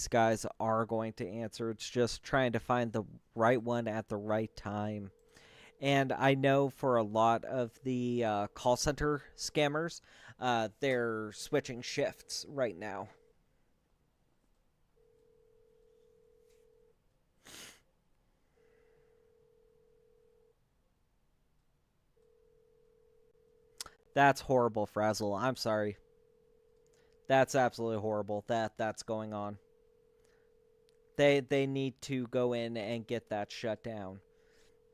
guys are going to answer. It's just trying to find the right one at the right time. And I know for a lot of the call center scammers, they're switching shifts right now. That's horrible, Frazzle. I'm sorry. That's absolutely horrible that's going on. They need to go in and get that shut down.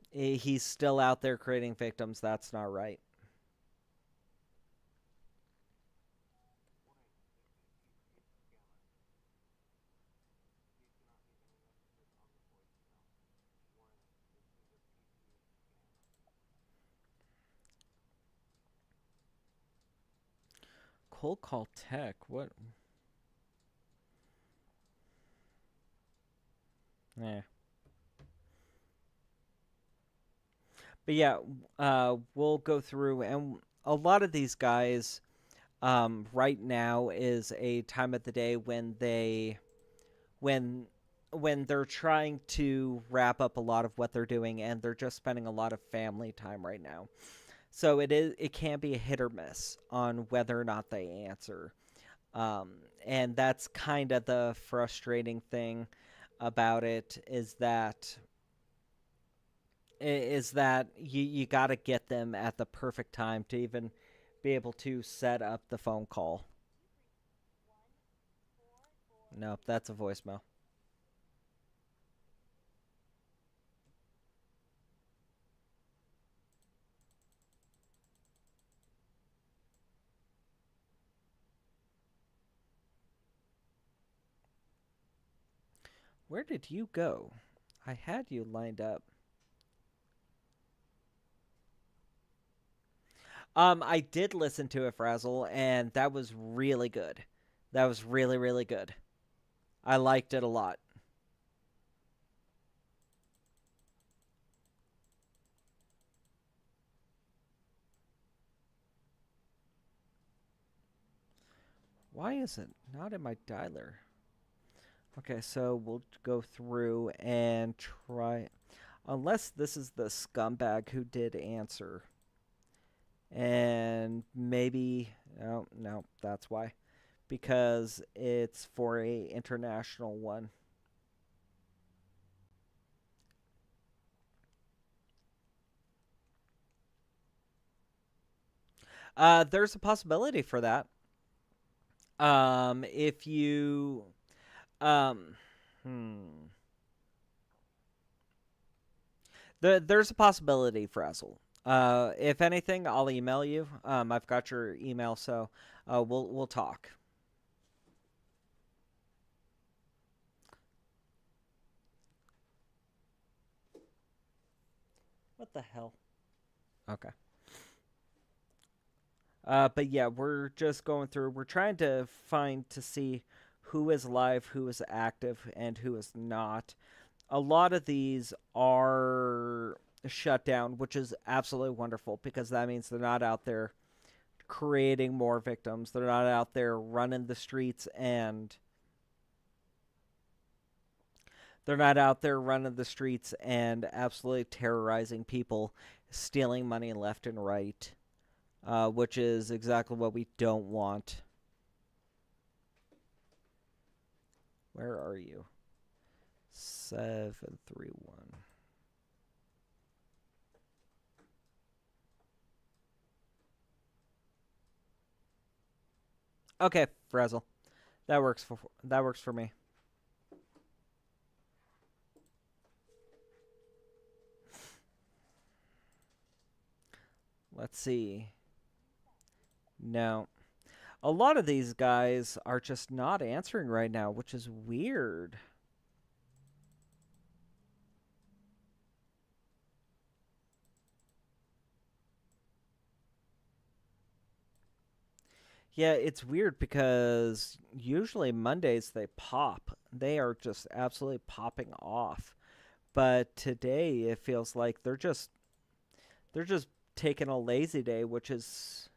He's still out there creating victims. That's not right. Cold call tech. What? Yeah. But yeah, we'll go through, and a lot of these guys, right now is a time of the day when when they're trying to wrap up a lot of what they're doing, and they're just spending a lot of family time right now. So it can be a hit or miss on whether or not they answer. And that's kind of the frustrating thing about it is that you got to get them at the perfect time to even be able to set up the phone call. Nope, that's a voicemail. Where did you go? I had you lined up. I did listen to it, Frazzle, and that was really good. That was really, really good. I liked it a lot. Why is it not in my dialer? Okay, so we'll go through and try. Unless this is the scumbag who did answer. And maybe. Oh, no, that's why. Because it's for a international one. There's a possibility for that. If you. Um, hmm. There's a possibility, Frazzle. If anything, I'll email you. I've got your email, so we'll talk. What the hell? Okay. But yeah, we're just going through. We're trying to find to see who is live, who is active, and who is not. A lot of these are shut down, which is absolutely wonderful because that means they're not out there creating more victims. They're not out there running the streets and they're not out there running the streets and absolutely terrorizing people, stealing money left and right, which is exactly what we don't want. Where are you? 731. Okay, Frazzle. That works for me. Let's see. No. A lot of these guys are just not answering right now, which is weird. Yeah, it's weird because usually Mondays they pop. They are just absolutely popping off. But today it feels like they're just taking a lazy day, which is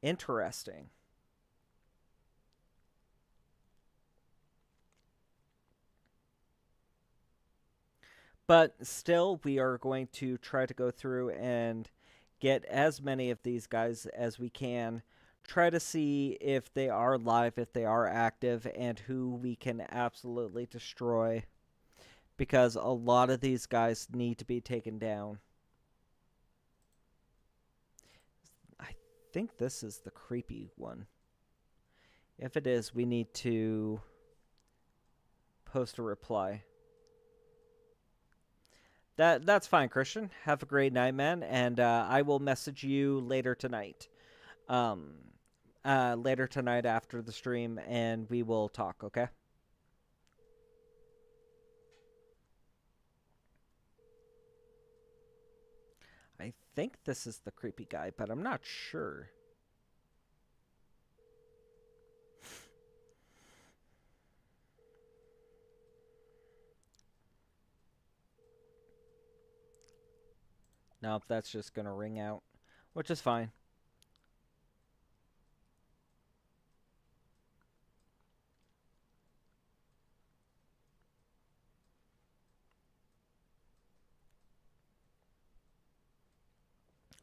interesting. But still, we are going to try to go through and get as many of these guys as we can. Try to see if they are live, if they are active, and who we can absolutely destroy. Because a lot of these guys need to be taken down. I think this is the creepy one. If it is, we need to post a reply. That's fine, Christian. Have a great night, man, and I will message you later tonight. Um, Later tonight after the stream, and we will talk. Okay. I think this is the creepy guy, but I'm not sure. Nope, that's just gonna ring out, which is fine.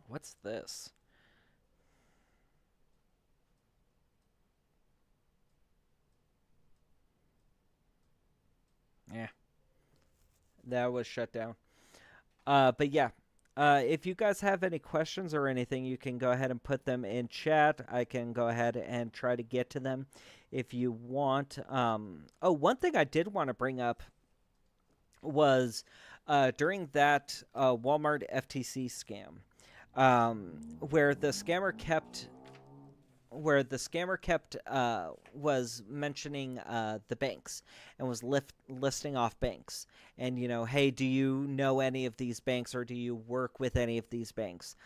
What's this? Yeah, that was shut down. But yeah, if you guys have any questions or anything, you can go ahead and put them in chat. I can go ahead and try to get to them if you want. Oh, one thing I did want to bring up was during that Walmart FTC scam, where the scammer kept was mentioning the banks and was listing off banks and hey, do you know any of these banks or do you work with any of these banks?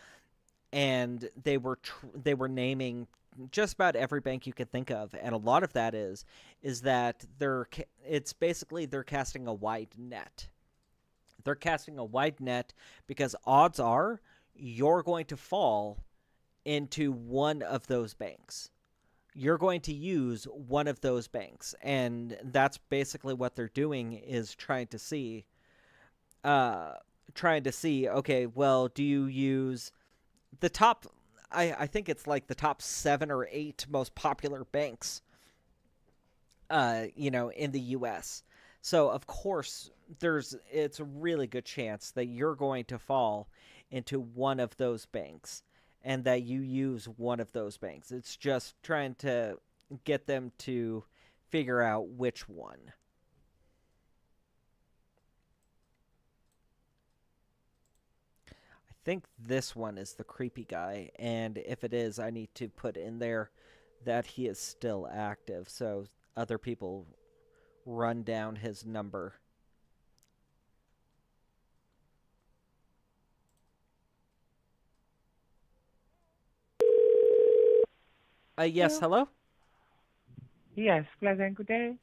And they were naming just about every bank you could think of, and a lot of that is that it's basically they're casting a wide net. They're casting a wide net because odds are you're going to fall into one of those banks. You're going to use one of those banks, and that's basically what they're doing is trying to see okay, well, do you use the top I think it's like the top 7 or 8 most popular banks in the US. So of course it's a really good chance that you're going to fall into one of those banks and that you use one of those banks. It's just trying to get them to figure out which one. think this one is the creepy guy, and if it is, I need to put in there that he is still active so other people run down his number. Yes, Hello. hello? Yes, pleasant good day.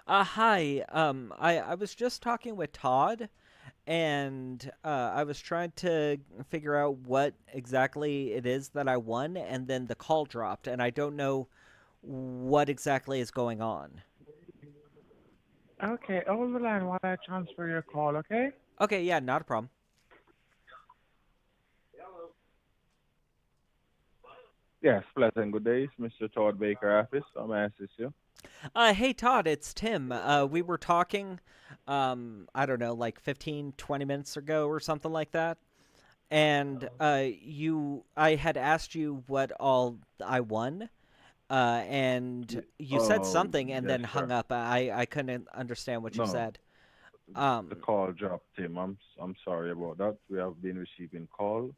Hi. I was just talking with Todd, and I was trying to figure out what exactly it is that I won, and then the call dropped, and I don't know what exactly is going on. Okay, hold the line while I transfer your call, okay? Okay, yeah, not a problem. Yes, pleasant good day. It's Mr. Todd Baker office. How may I assist you? Hey Todd, it's Tim. We were talking, I don't know, like 15, 20 minutes ago or something like that. And I had asked you what all I won, and you said Oh, something and yes, then hung sir. up. I couldn't understand what you No, said. the Um, call dropped, Tim. I'm sorry about that. We have been receiving call.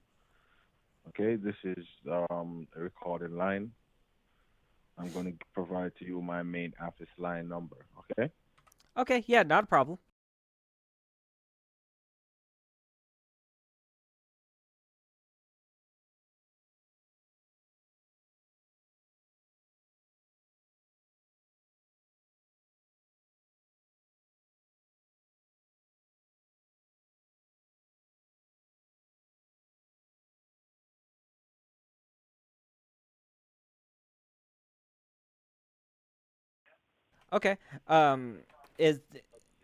Okay, this is a recorded line. I'm going to provide to you my main office line number. Okay. okay, yeah, not a problem. Okay. Um, is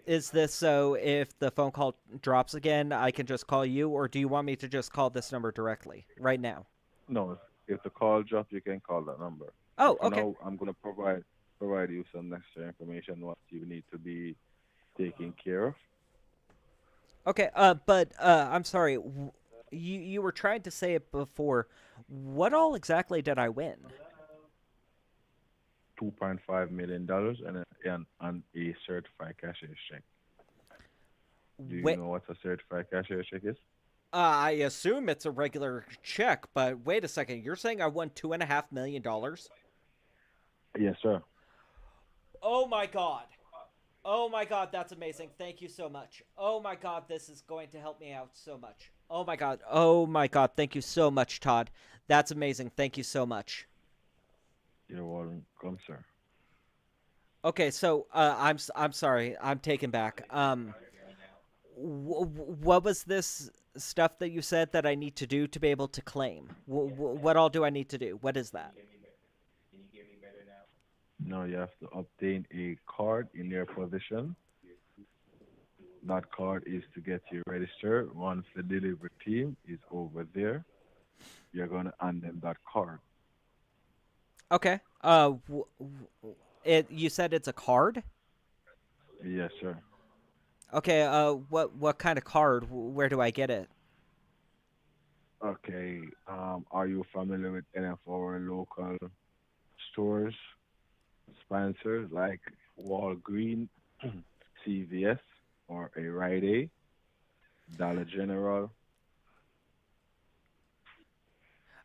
is this so if the phone call drops again, I can just call you, or do you want me to just call this number directly right now? No, if the call drops, you can call that number. Oh, But for okay. now, I'm going to provide you some necessary information what you need to be taken care of. Okay. But I'm sorry. You were trying to say it before. What all exactly did I win? $2.5 million and a certified cashier's check. Do you Wait, know what a certified cashier's check is? I assume it's a regular check, but wait a second. You're saying I won $2.5 million? Yes, sir. Oh my god. Oh my god, that's amazing. Thank you so much. Oh my god, this is going to help me out so much. Oh my god. Oh my god. Thank you so much, Todd. That's amazing. Thank you so much. You're welcome, sir. Okay, so I'm sorry. I'm taken back. What was this stuff that you said that I need to do to be able to claim? What all do I need to do? What is that? Now you have to obtain a card in your possession. That card is to get you registered. Once the delivery team is over there, you're gonna hand them that card. Okay. It you said it's a card? Yes, sir. Okay. What kind of card? Where do I get it? Okay. Are you familiar with any of our local stores, sponsors like Walgreens, CVS, or a Rite Aid, Dollar General?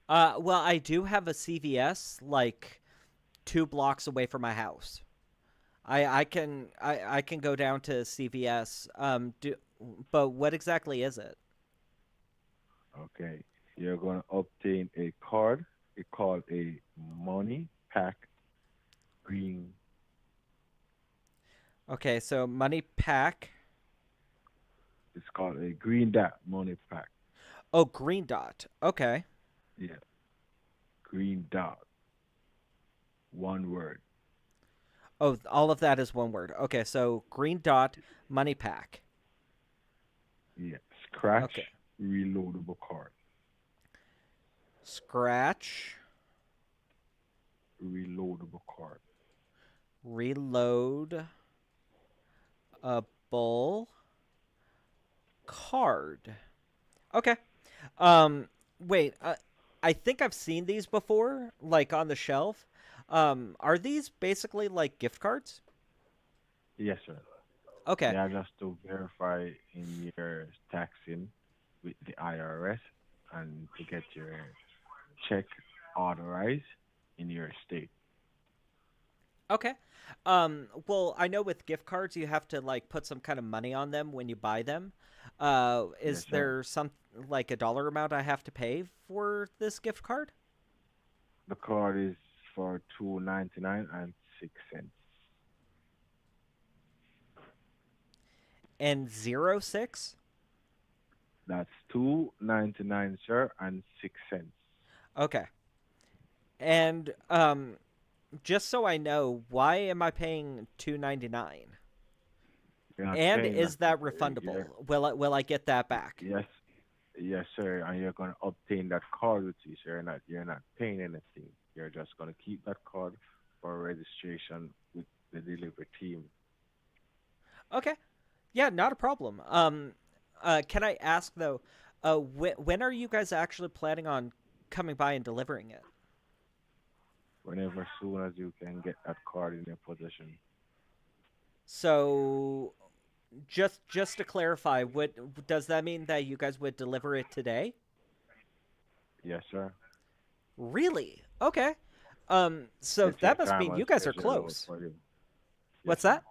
Well, I do have a CVS like 2 blocks away from my house. I can go down to CVS. But what exactly is it? Okay. You're gonna obtain a card. It's called a Money Pack Green. Okay, so money pack. It's called a Green Dot Money Pack. Oh, green dot. Okay. Yeah, Green Dot. One word. Oh, all of that is one word. Okay, so green dot money pack. Yeah, Scratch Okay. Reloadable Card. Scratch, Reloadable Card. reload a bull card. Okay. Wait. I think I've seen these before, like on the shelf. Are these basically like gift cards? Yes, sir. Okay. Yeah, just to verify in your taxing with the IRS. and to get your check authorized in your state. Okay. Well, I know with gift cards you have to like put some kind of money on them when you buy them. Yes, Is sir. there some like a dollar amount I have to pay for this gift card? The card is for 2.99 and 6 cents. And 06? That's 2.99, sir, and 6 cents. Okay. And just so I know, why am I paying 2.99? You're not And paying is nothing, that sir. You're refundable? Will I get that back? yes, yes, sir. And you're gonna obtain that card with you, sir. You're not paying anything. You're just gonna keep that card for registration with the delivery team. Okay. Yeah, not a problem. Can I ask though, when are you guys actually planning on coming by and delivering it? Whenever soon as you can get that card in your possession. So, just to clarify, what does that mean that you guys would deliver it today? Yes, sir. Really? Okay. So Take your that must time mean and you guys are schedule it out close. for you. Yes, What's sir. that?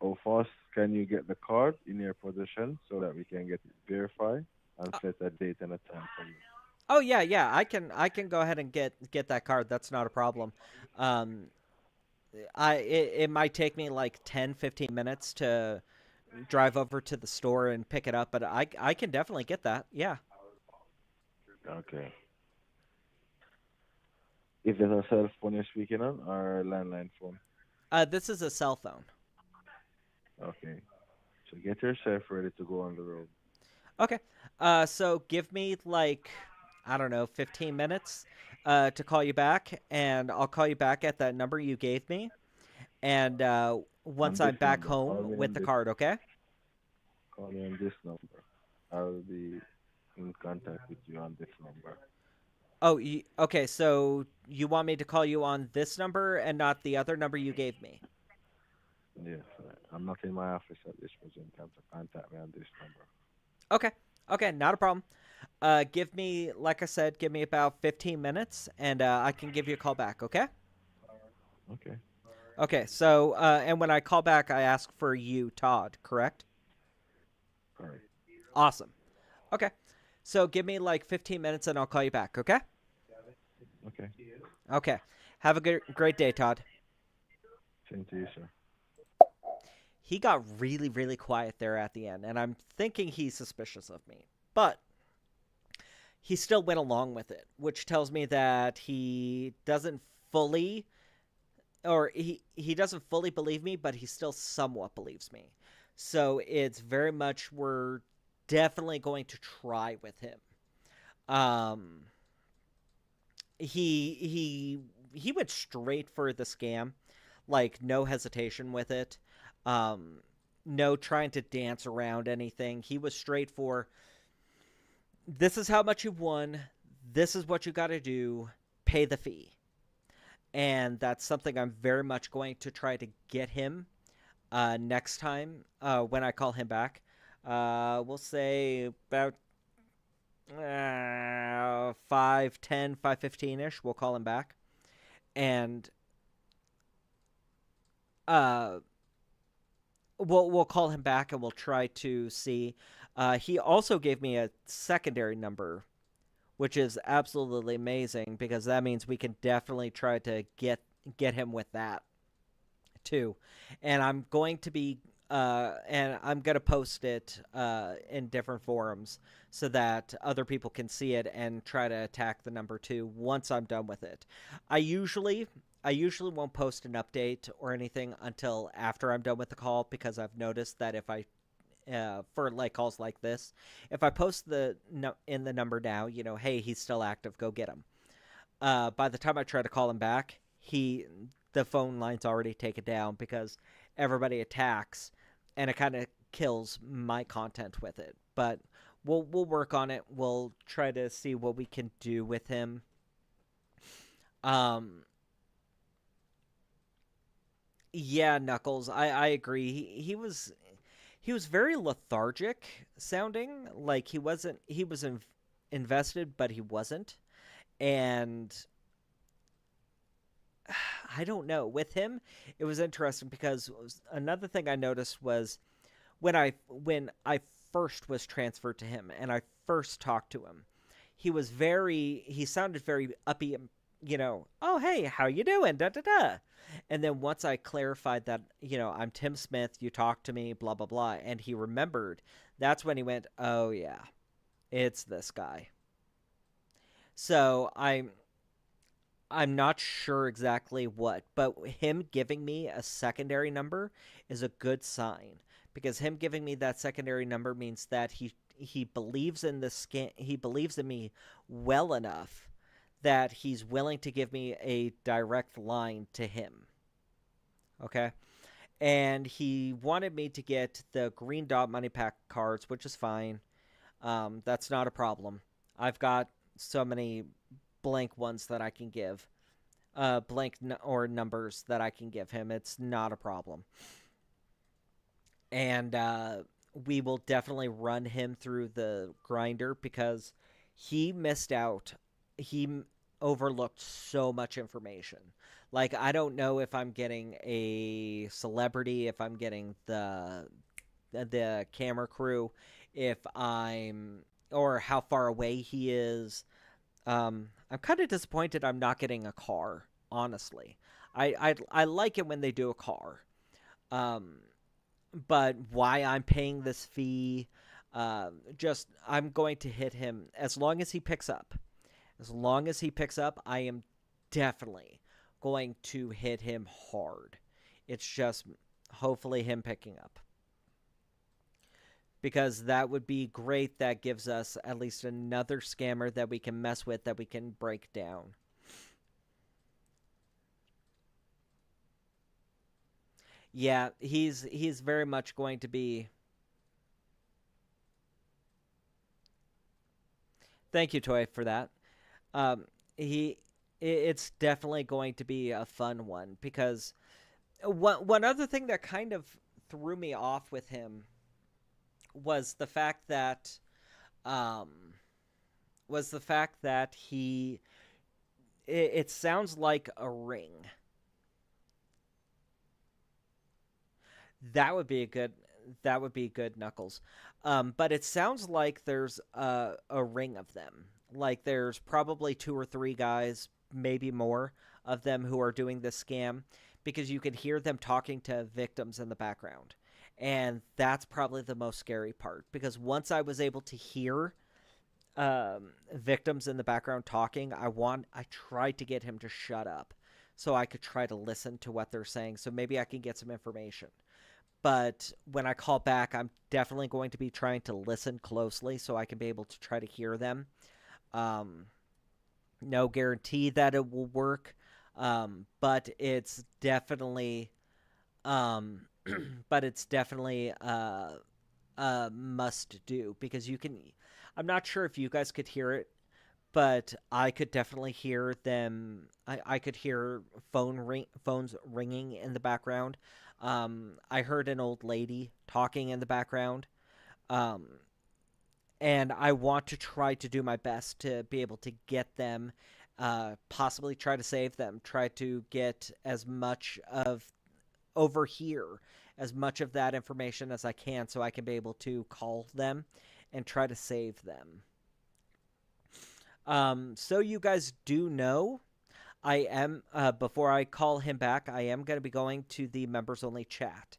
How fast can you get the card in your possession so that we can get it verified and Uh, set a date and a time for you? oh yeah, yeah. I can go ahead and get that card. That's not a problem. Um, it might take me like 10, 15 minutes to drive over to the store and pick it up, but I can definitely get that. Yeah. Okay. Is it a cell phone you're speaking on or a landline phone? This is a cell phone. Okay. So get yourself ready to go on the road. Okay. So give me like, I don't know, 15 minutes to call you back, and I'll call you back at that number you gave me. And On once this I'm back number. Call home me with on the this. card, okay? Call me on this number. I'll be in contact with you on this number. Oh, okay. So you want me to call you on this number and not the other number you gave me? Yes, I'm not in my office at this present time, so contact me on this number. Okay. Okay, not a problem. Give me, like I said, give me about 15 minutes, and I can give you a call back, okay? Okay. Okay, so, and when I call back, I ask for you, Todd, correct? Correct. Awesome. Okay, so give me like 15 minutes and I'll call you back, okay? Okay. Okay. Have a great day, Todd. Same to you, sir. He got really, really quiet there at the end, and I'm thinking he's suspicious of me. But he still went along with it, which tells me that he doesn't fully, or he doesn't fully believe me, but he still somewhat believes me. So it's very much we're definitely going to try with him. Um, he went straight for the scam, like no hesitation with it. Um, no trying to dance around anything. He was straight for this is how much you've won. This is what you got to do. Pay the fee. And that's something I'm very much going to try to get him next time when I call him back. We'll say about 5:10, 5:15 ish. We'll call him back. And uh, we'll call him back and we'll try to see. He also gave me a secondary number, which is absolutely amazing because that means we can definitely try to get him with that too. And I'm gonna post it in different forums so that other people can see it and try to attack the number too once I'm done with it. I usually I usually won't post an update or anything until after I'm done with the call because I've noticed that if I for like calls like this, if I post in the number now, hey, he's still active, go get him. By the time I try to call him back, the phone line's already taken down because everybody attacks, and it kind of kills my content with it. But we'll work on it. We'll try to see what we can do with him. Um, yeah, Knuckles, I agree. He was He was very lethargic sounding, like he was invested, but he wasn't. And I don't know. With him, it was interesting because another thing I noticed was when I first was transferred to him and I first talked to him, he sounded very uppy, oh hey, how you doing? Da da da. And then once I clarified that, I'm Tim Smith, you talked to me, blah blah blah, and he remembered, that's when he went, "Oh yeah, it's this guy." So I'm not sure exactly what, but him giving me a secondary number is a good sign, because him giving me that secondary number means that he believes in he believes in me well enough that he's willing to give me a direct line to him. Okay? And he wanted me to get the Green Dot Money Pack cards, which is fine. That's not a problem. I've got so many blank ones that I can give, or numbers that I can give him. It's not a problem. And we will definitely run him through the grinder because he missed out. He overlooked so much information. Like, I don't know if I'm getting a celebrity, if I'm getting the camera crew, if I'm or how far away he is. I'm kind of disappointed I'm not getting a car, honestly. I like it when they do a car. But why I'm paying this fee, I'm going to hit him as long as he picks up. As long as he picks up, I am definitely going to hit him hard. It's just hopefully him picking up. Because that would be great. That gives us at least another scammer that we can mess with, that we can break down. Yeah, he's very much going to be. Thank you, Toy, for that. It's definitely going to be a fun one, because one other thing that kind of threw me off with him was the fact that um he it sounds like a ring. That would be good, Knuckles. But it sounds like there's a ring of them. Like, there's probably 2 or 3 guys, maybe more, of them who are doing this scam, because you can hear them talking to victims in the background. And that's probably the most scary part, because once I was able to hear victims in the background talking, I tried to get him to shut up so I could try to listen to what they're saying, so maybe I can get some information. But when I call back, I'm definitely going to be trying to listen closely so I can be able to try to hear them. No guarantee that it will work, but it's definitely, um, a must do, because you can. I'm not sure if you guys could hear it, but I could definitely hear them. I could hear phones ringing in the background. I heard an old lady talking in the background. Um, and I want to try to do my best to be able to get them, possibly try to save them, try to get as much of overhear as much of that information as I can, so I can be able to call them and try to save them. So you guys do know, I am, before I call him back, I am going to be going to the members only chat.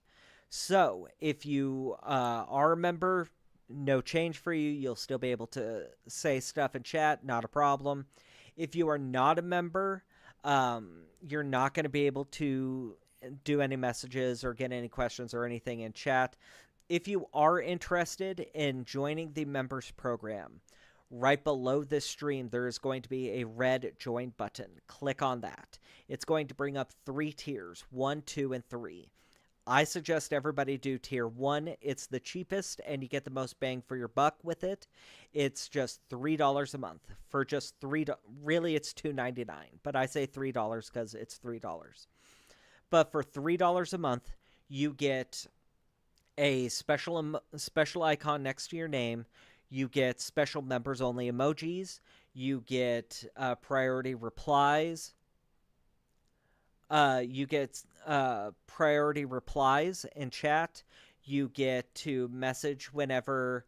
So if you are a member, no change for you. You'll still be able to say stuff in chat, not a problem. If you are not a member, you're not going to be able to do any messages or get any questions or anything in chat. If you are interested in joining the members program, right below this stream, there is going to be a red join button. Click on that. It's going to bring up 3 tiers, 1, 2, and 3. I suggest everybody do tier 1. It's the cheapest, and you get the most bang for your buck with it. It's just $3 a month. For just really it's $2.99, but I say $3 because it's $3. But for $3 a month, you get a special icon next to your name. You get special members only emojis. You get priority replies. You get priority replies in chat. You get to message whenever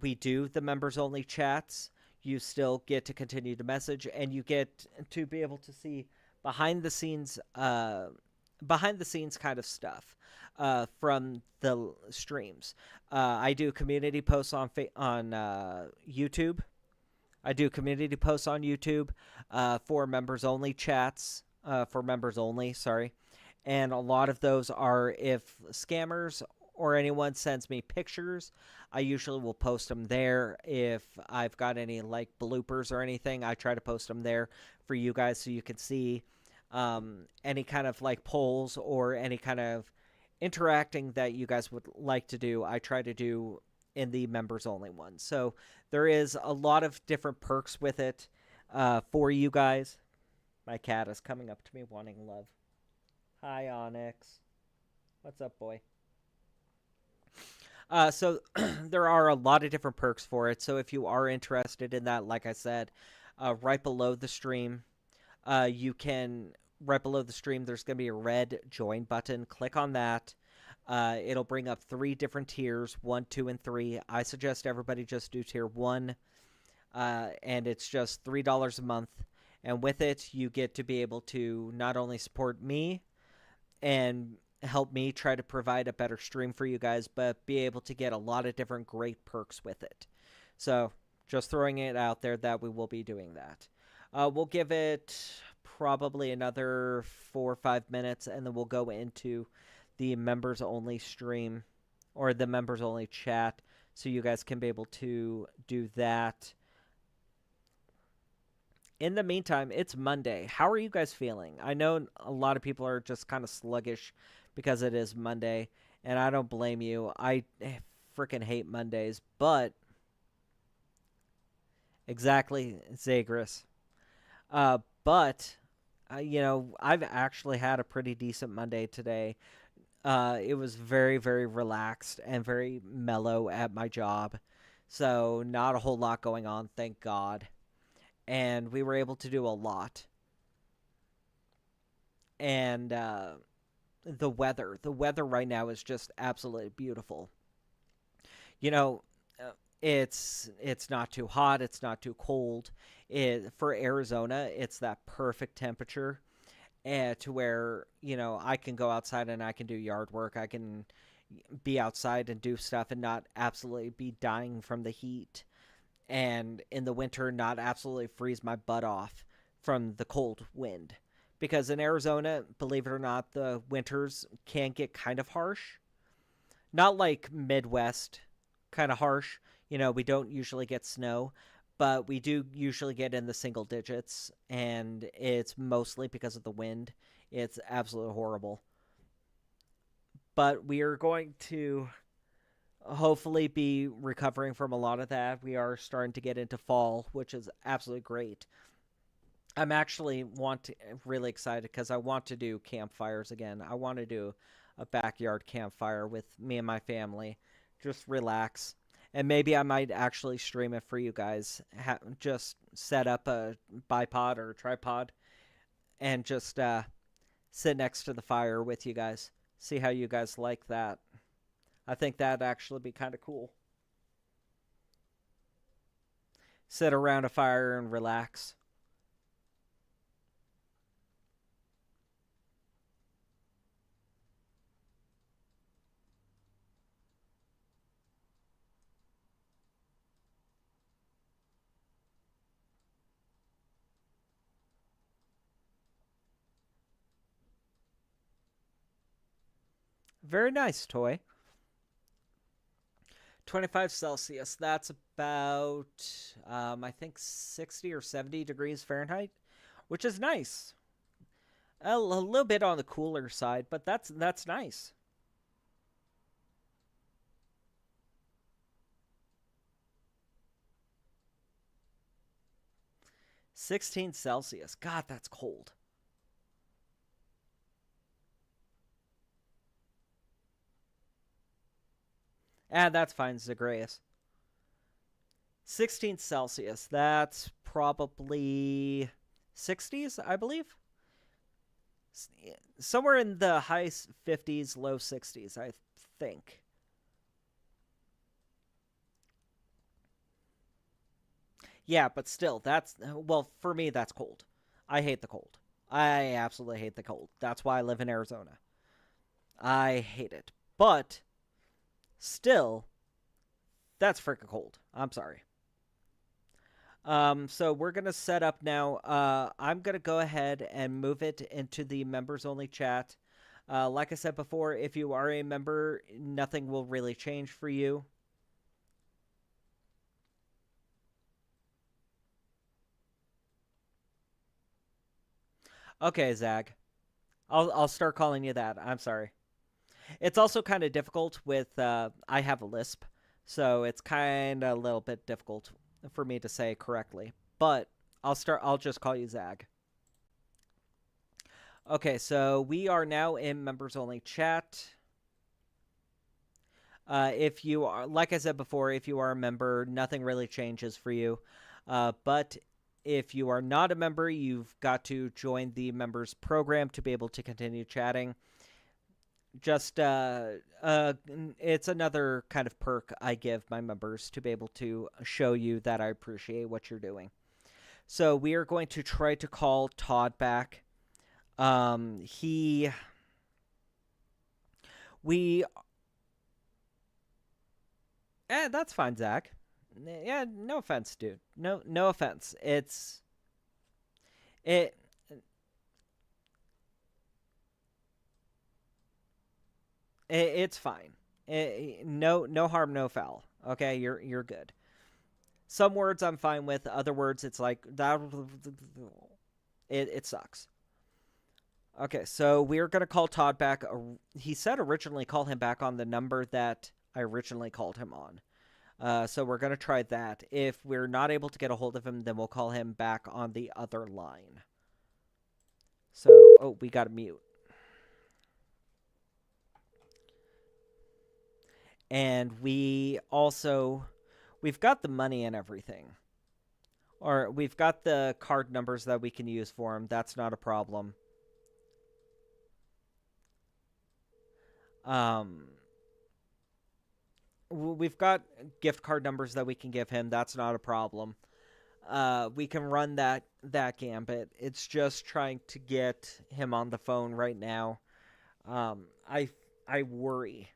we do the members only chats. You still get to continue to message, and you get to be able to see behind the scenes, kind of stuff from the streams. I do community posts on YouTube. I do community posts on YouTube for members only chats. For members only, sorry. And a lot of those are if scammers or anyone sends me pictures, I usually will post them there. If I've got any like bloopers or anything, I try to post them there for you guys so you can see any kind of like polls or any kind of interacting that you guys would like to do. I try to do in the members only one. So there is a lot of different perks with it for you guys. My cat is coming up to me wanting love. Hi, Onyx. What's up, boy? So there are a lot of different perks for it. So if you are interested in that, like I said, right below the stream, right below the stream, there's going to be a red join button. Click on that. It'll bring up 3 different tiers, 1, 2, and 3. I suggest everybody just do tier 1, and it's just $3 a month. And with it, you get to be able to not only support me and help me try to provide a better stream for you guys, but be able to get a lot of different great perks with it. So just throwing it out there that we will be doing that. We'll give it probably another 4 or 5 minutes, and then we'll go into the members only stream or the members only chat so you guys can be able to do that. In the meantime, it's Monday. How are you guys feeling? I know a lot of people are just kind of sluggish because it is Monday, and I don't blame you. I freaking hate Mondays, but exactly, Zagreus. But I've actually had a pretty decent Monday today. It was very, very relaxed and very mellow at my job, so not a whole lot going on, thank God. And we were able to do a lot. And the weather right now is just absolutely beautiful. It's not too hot, it's not too cold. For Arizona, it's that perfect temperature, to where I can go outside and I can do yard work. I can be outside and do stuff and not absolutely be dying from the heat. And in the winter, not absolutely freeze my butt off from the cold wind. Because in Arizona, believe it or not, the winters can get kind of harsh. Not like Midwest kind of harsh. We don't usually get snow, but we do usually get in the single digits, and it's mostly because of the wind. It's absolutely horrible. But we are going to hopefully be recovering from a lot of that. We are starting to get into fall, which is absolutely great. I'm actually really excited because I want to do campfires again. I want to do a backyard campfire with me and my family. Just relax. And maybe I might actually stream it for you guys. Just set up a bipod or a tripod and just sit next to the fire with you guys. See how you guys like that. I think that'd actually be kind of cool. Sit around a fire and relax. Very nice, Toy. 25 Celsius. That's about, I think, 60 or 70 degrees Fahrenheit, which is nice. A little bit on the cooler side, but that's nice. $16 Celsius. God, that's cold. That's fine, Zagreus. 16 Celsius. That's probably 60s, I believe. Somewhere in the high 50s, low 60s, I think. Yeah, but still, well, for me, that's cold. I hate the cold. I absolutely hate the cold. That's why I live in Arizona. I hate it. But still, that's freaking cold. I'm sorry. So we're going to set up now. I'm going to go ahead and move it into the members only chat. Like I said before, if you are a member, nothing will really change for you. Okay, Zag. I'll start calling you that. I'm sorry. It's also kind of difficult with I have a lisp, so it's kind of a little bit difficult for me to say correctly. But I'll just call you Zag. Okay, so we are now in members only chat. If you are, like I said before, if you are a member, nothing really changes for you. But if you are not a member, you've got to join the members program to be able to continue chatting. Just it's another kind of perk I give my members to be able to show you that I appreciate what you're doing. So we are going to try to call Todd back. That's fine, Zach. Yeah, no offense, dude. No offense. It's fine. No harm, no foul. Okay, you're good. Some words I'm fine with. Other words, it's like that. It sucks. Okay, so we're gonna call Todd back. He said originally call him back on the number that I originally called him on. So we're gonna try that. If we're not able to get a hold of him, then we'll call him back on the other line. So, oh, we got to mute. And we've got the money and everything. Or we've got the card numbers that we can use for him. That's not a problem. We've got gift card numbers that we can give him. That's not a problem. We can run that gambit. It's just trying to get him on the phone right now. I worry.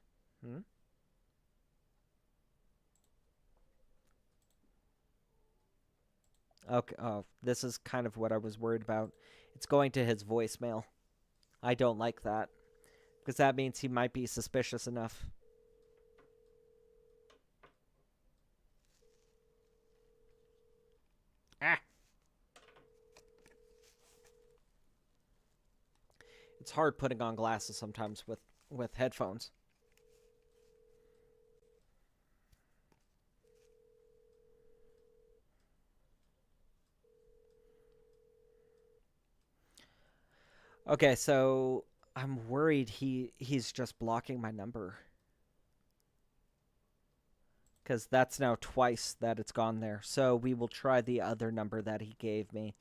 Okay. Oh, this is kind of what I was worried about. It's going to his voicemail. I don't like that because that means he might be suspicious enough. It's hard putting on glasses sometimes with headphones. Okay, so I'm worried he's just blocking my number. Because that's now twice that it's gone there. So we will try the other number that he gave me,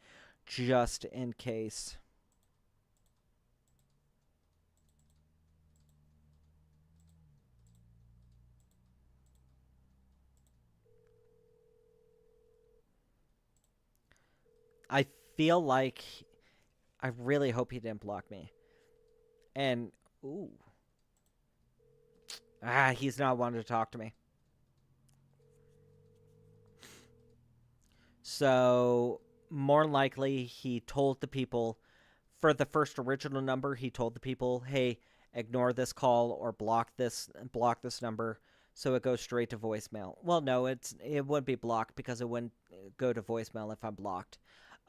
just in case. I feel like... I really hope he didn't block me. And, ooh. He's not wanting to talk to me. So, more likely, he told the people, for the first original number, he told the people, hey, ignore this call or block this number, so it goes straight to voicemail. Well, no, it would be blocked because it wouldn't go to voicemail if I'm blocked.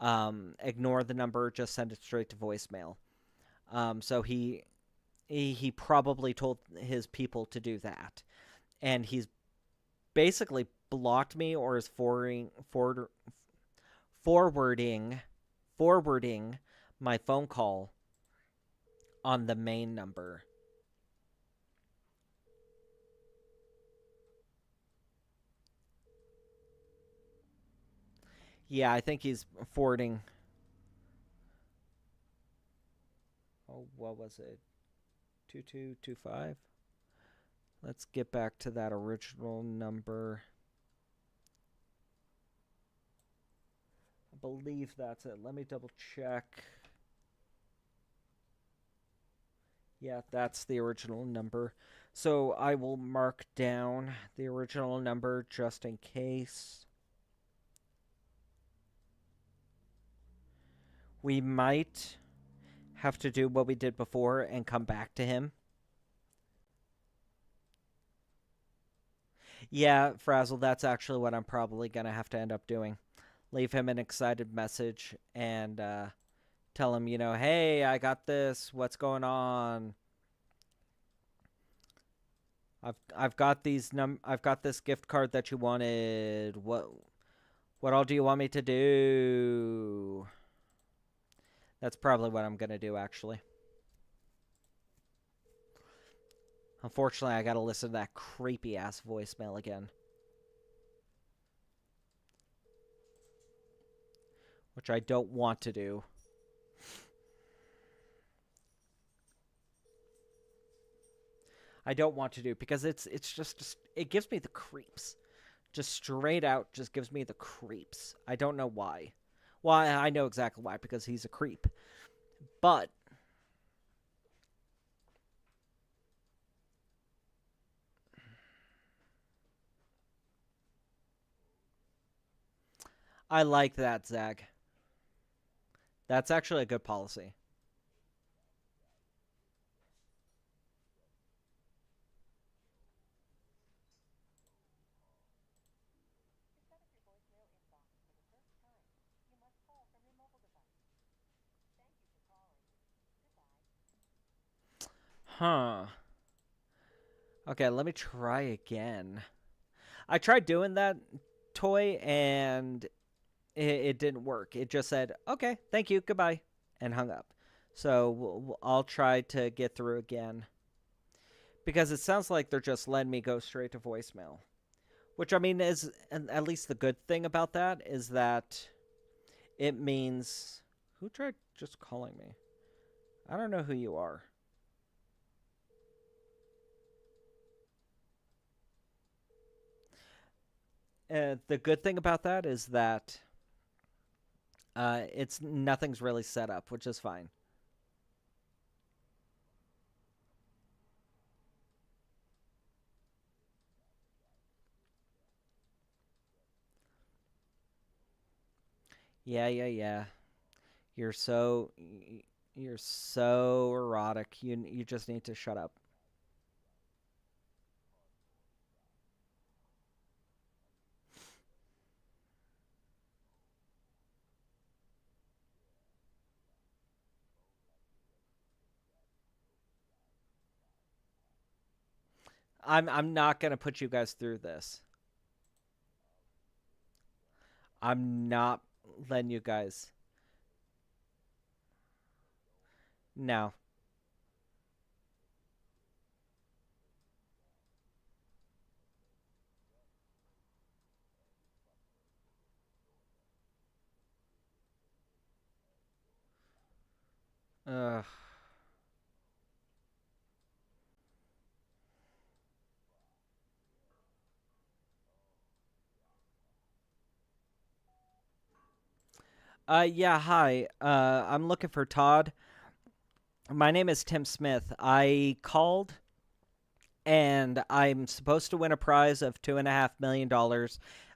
Ignore the number, just send it straight to voicemail. So he probably told his people to do that. And he's basically blocked me or is forwarding my phone call on the main number. Yeah, I think he's forwarding. Oh, what was it? 2225? Let's get back to that original number. I believe that's it. Let me double check. Yeah, that's the original number. So I will mark down the original number just in case. We might have to do what we did before and come back to him. Yeah, Frazzle, that's actually what I'm probably going to have to end up doing. Leave him an excited message and tell him, hey, I got this. What's going on? I've got I've got this gift card that you wanted. What all do you want me to do? That's probably what I'm going to do, actually. Unfortunately, I got to listen to that creepy-ass voicemail again. Which I don't want to do. I don't want to do because it's just it gives me the creeps. Just straight out just gives me the creeps. I don't know why. Well, I know exactly why, because he's a creep. But I like that, Zag. That's actually a good policy. Huh. Okay, let me try again. I tried doing that toy and it didn't work. It just said, okay, thank you, goodbye, and hung up. So I'll try to get through again. Because it sounds like they're just letting me go straight to voicemail. Which, I mean, is at least the good thing about that is that it means... Who tried just calling me? I don't know who you are. The good thing about that is that nothing's really set up, which is fine. Yeah. You're so erotic. You just need to shut up. I'm not gonna put you guys through this. I'm not letting you guys. No. Ugh. Yeah, hi. I'm looking for Todd. My name is Tim Smith. I called and I'm supposed to win a prize of $2.5 million.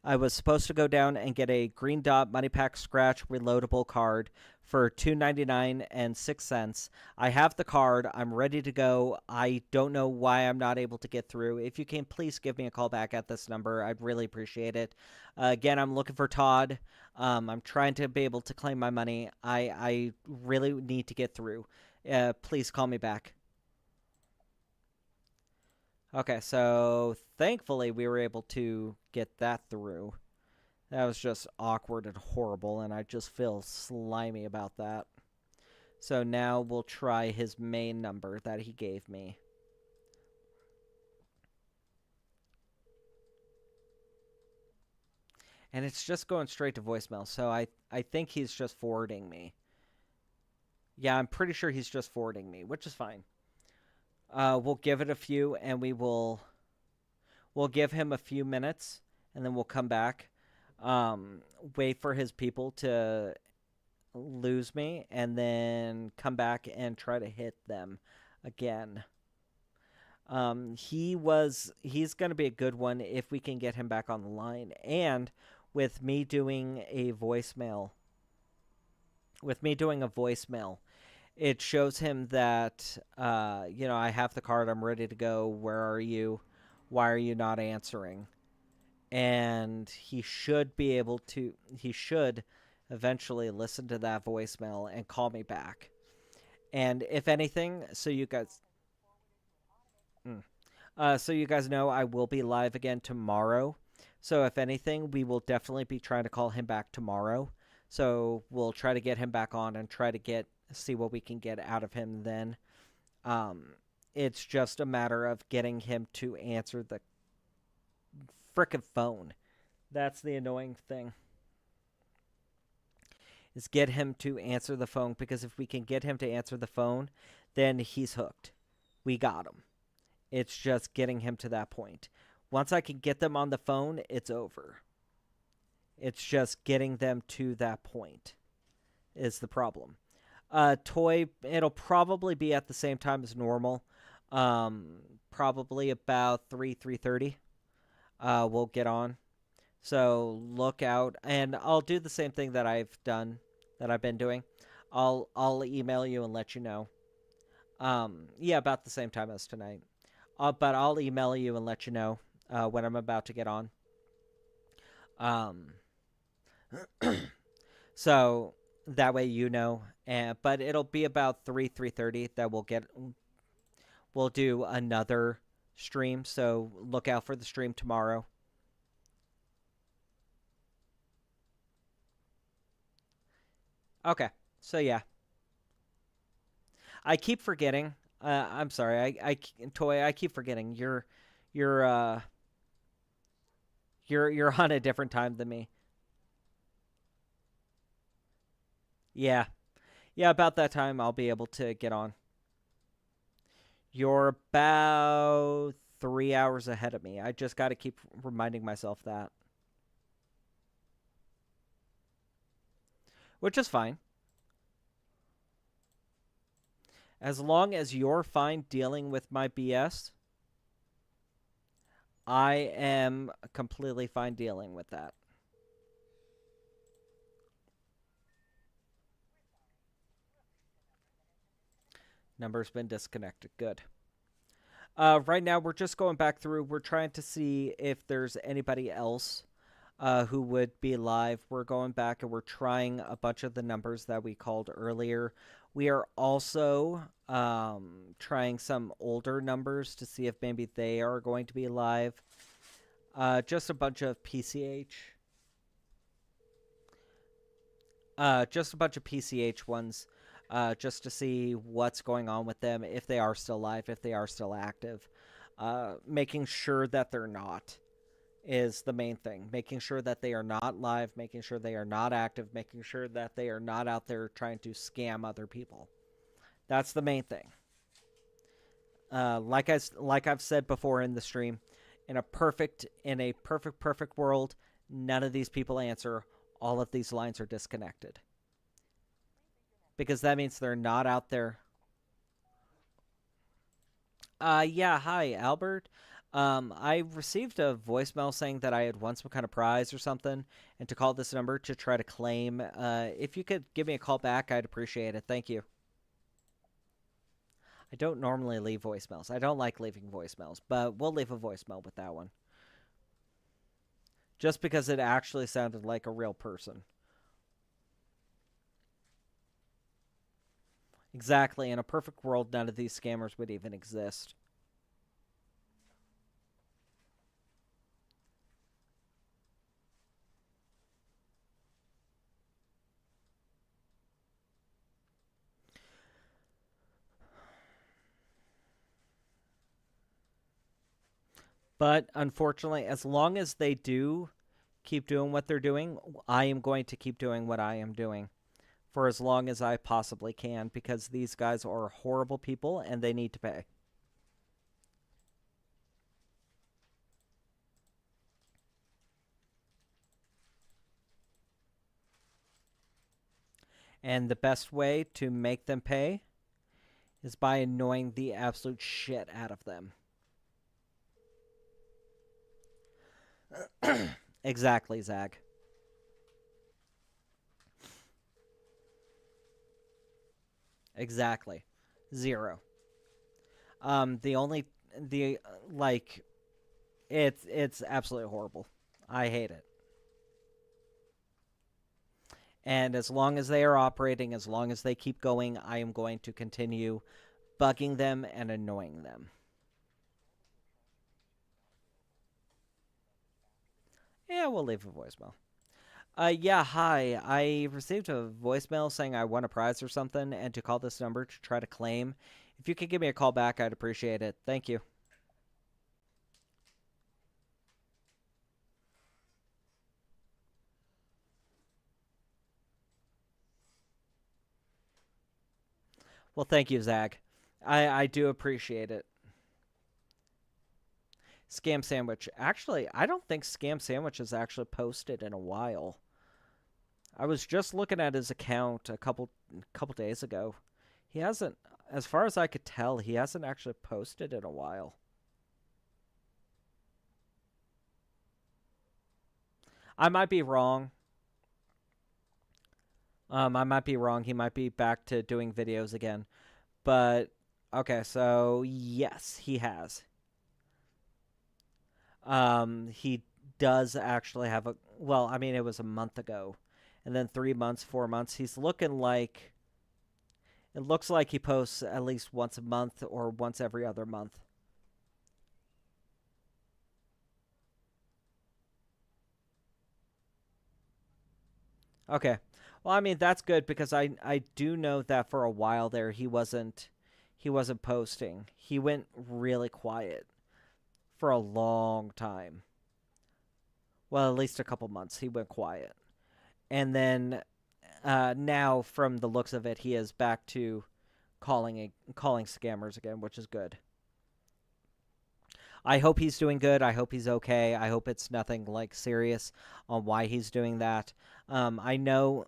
I was supposed to go down and get a Green Dot Money Pack Scratch reloadable card for $2.99 and 6 cents. I have the card. I'm ready to go. I don't know why I'm not able to get through. If you can, please give me a call back at this number. I'd really appreciate it. Again, I'm looking for Todd. I'm trying to be able to claim my money. I really need to get through. Please call me back. Okay, so thankfully we were able to get that through. That was just awkward and horrible, and I just feel slimy about that. So now we'll try his main number that he gave me. and it's just going straight to voicemail. So I think he's just forwarding me. Yeah, I'm pretty sure he's just forwarding me, which is fine. We'll give it a few, and we'll give him a few minutes, and then we'll come back. Wait for his people to lose me, and then come back and try to hit them again. He's going to be a good one if we can get him back on the line. And with me doing a voicemail, it shows him that, I have the card, I'm ready to go. Where are you? Why are you not answering? And he should eventually listen to that voicemail and call me back. And if anything, so you guys know, I will be live again tomorrow. So if anything, we will definitely be trying to call him back tomorrow. So we'll try to get him back on and try to see what we can get out of him then. It's just a matter of getting him to answer the frickin' phone. That's the annoying thing. Is get him to answer the phone, because if we can get him to answer the phone, then he's hooked. We got him. It's just getting him to that point. Once I can get them on the phone, it's over. It's just getting them to that point is the problem. Toy, it'll probably be at the same time as normal. Probably about 3:30. We'll get on. So look out, and I'll do the same thing that I've been doing. I'll email you and let you know. About the same time as tonight. But I'll email you and let you know when I'm about to get on. So that way you know. But it'll be about 3:30 that we'll do another stream. So look out for the stream tomorrow. Okay, so yeah. I keep forgetting. I'm sorry. Toy. I keep forgetting. You're on a different time than me. Yeah, yeah. About that time, I'll be able to get on. You're about 3 hours ahead of me. I just got to keep reminding myself that, which is fine. As long as you're fine dealing with my BS, I am completely fine dealing with that. Number's been disconnected. Good. Right now, we're just going back through. We're trying to see if there's anybody else who would be live. We're going back and we're trying a bunch of the numbers that we called earlier. We are also trying some older numbers to see if maybe they are going to be live. Just a bunch of PCH. Just a bunch of PCH ones. Just to see what's going on with them, if they are still live, if they are still active. Making sure that they're not is the main thing. Making sure that they are not live, making sure they are not active, making sure that they are not out there trying to scam other people. That's the main thing. Like I've said before in the stream, in a perfect world, none of these people answer. All of these lines are disconnected. Because that means they're not out there. Yeah, hi, Albert. I received a voicemail saying that I had won some kind of prize or something, and to call this number to try to claim. If you could give me a call back, I'd appreciate it. Thank you. I don't normally leave voicemails. I don't like leaving voicemails, but we'll leave a voicemail with that one. Just because it actually sounded like a real person. Exactly. In a perfect world, none of these scammers would even exist. But unfortunately, as long as they do keep doing what they're doing, I am going to keep doing what I am doing for as long as I possibly can because these guys are horrible people and they need to pay. And the best way to make them pay is by annoying the absolute shit out of them. Exactly, Zag. Exactly. Zero. The only the like it's absolutely horrible. I hate it. And as long as they are operating, as long as they keep going, I am going to continue bugging them and annoying them. Yeah, we'll leave a voicemail. Yeah, hi. I received a voicemail saying I won a prize or something and to call this number to try to claim. If you could give me a call back, I'd appreciate it. Thank you. Well, thank you, Zag. I do appreciate it. Scam Sandwich. Actually, I don't think Scam Sandwich has actually posted in a while. I was just looking at his account a couple days ago. He hasn't, as far as I could tell, he hasn't actually posted in a while. I might be wrong. I might be wrong. He might be back to doing videos again. But, okay, so, yes, he has. He does actually have a, well, I mean, it was a month ago. And then 3 months, 4 months. He's looking like, it looks like he posts at least once a month or once every other month. Okay. Well, I mean, that's good because I do know that for a while there he wasn't posting. He went really quiet for a long time. Well, at least a couple months he went quiet. And then now from the looks of it, he is back to calling scammers again, which is good. I hope he's doing good. I hope he's okay. I hope it's nothing like serious on why he's doing that. I know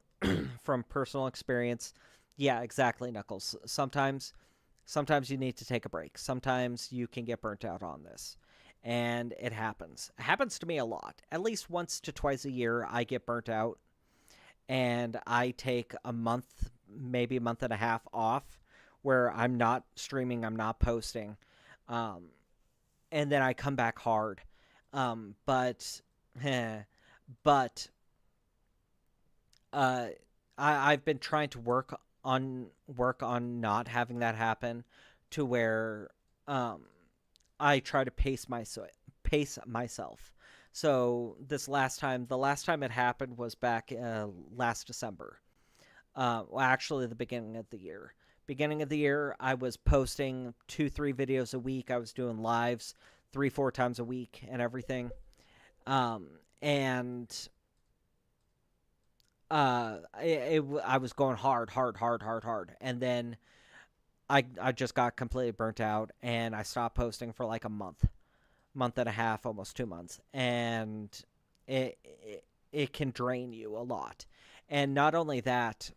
from personal experience. Yeah, exactly, Knuckles. Sometimes you need to take a break. Sometimes you can get burnt out on this. And it happens. It happens to me a lot. At least once to twice a year, I get burnt out. And I take a month, maybe a month and a half off where I'm not streaming, I'm not posting. And then I come back hard. But, but I've been trying to work on not having that happen, to where I try to pace myself. So the last time it happened was back last December. Well, actually, the beginning of the year. Beginning of the year, I was posting 2-3 videos a week. I was doing lives 3-4 times a week and everything. And I was going hard, and then I just got completely burnt out, and I stopped posting for like a month and a half, almost 2 months, and it can drain you a lot. And not only that,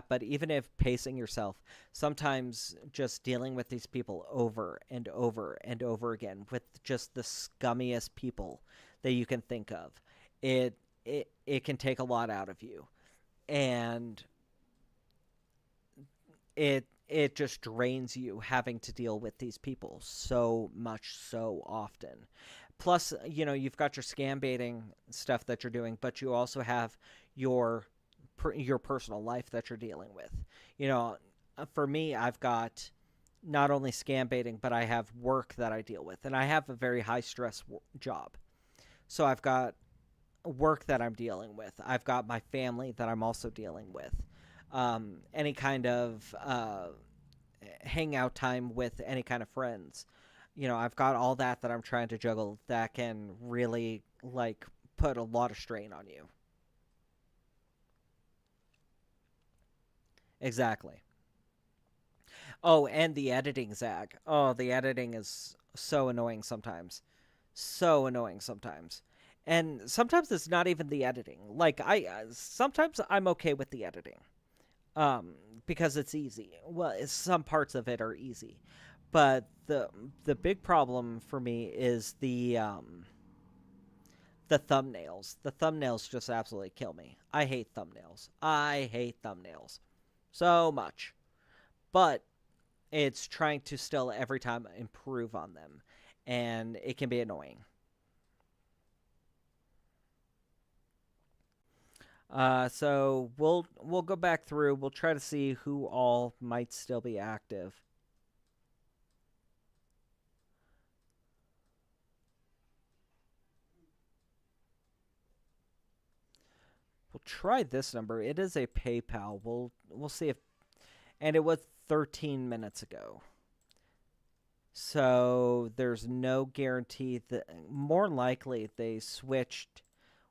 but even if pacing yourself, sometimes just dealing with these people over and over and over again, with just the scummiest people that you can think of, it can take a lot out of you. And it just drains you having to deal with these people so much, so often. Plus, you've got your scam baiting stuff that you're doing, but you also have your personal life that you're dealing with. For me, I've got not only scam baiting, but I have work that I deal with, and I have a very high stress job. So I've got work that I'm dealing with. I've got my family that I'm also dealing with. Any kind of hangout time with any kind of friends. I've got all that I'm trying to juggle that can really like put a lot of strain on you. Exactly. Oh, and the editing, Zach. Oh, the editing is so annoying sometimes. So annoying sometimes. And sometimes it's not even the editing. Like sometimes I'm okay with the editing. Um because it's easy. Well, some parts of it are easy. But the big problem for me is the thumbnails. The thumbnails just absolutely kill me. I hate thumbnails. I hate thumbnails so much. But it's trying to still every time improve on them, and it can be annoying. So we'll go back through. We'll try to see who all might still be active. We'll try this number. It is a PayPal. We'll see if, and it was 13 minutes ago. So there's no guarantee that more likely they switched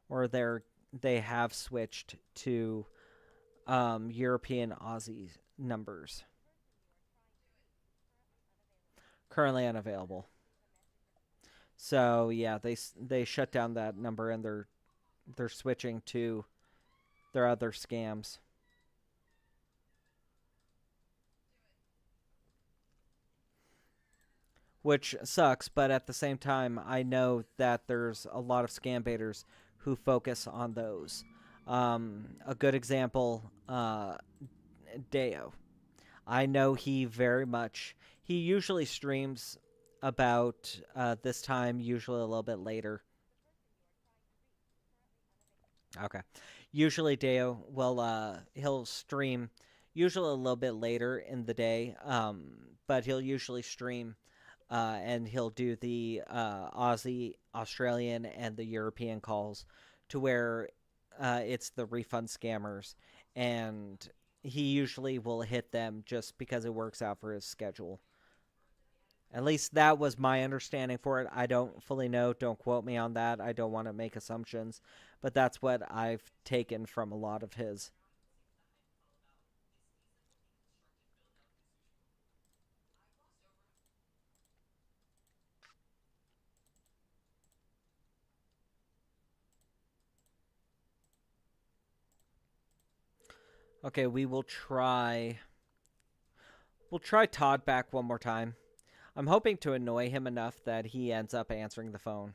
or they have switched to European Aussie numbers. Currently unavailable. So yeah, they shut down that number and they're switching to their other scams. Which sucks, but at the same time, I know that there's a lot of scam baiters who focus on those. A good example, Deo. I know he usually streams about this time, usually a little bit later. Okay. Usually Deo he'll stream usually a little bit later in the day, but he'll usually stream and he'll do the Aussie, Australian, and the European calls to where it's the refund scammers, and he usually will hit them just because it works out for his schedule. At least that was my understanding for it. I don't fully know. Don't quote me on that. I don't want to make assumptions, but that's what I've taken from a lot of his. Okay, we'll try Todd back one more time. I'm hoping to annoy him enough that he ends up answering the phone.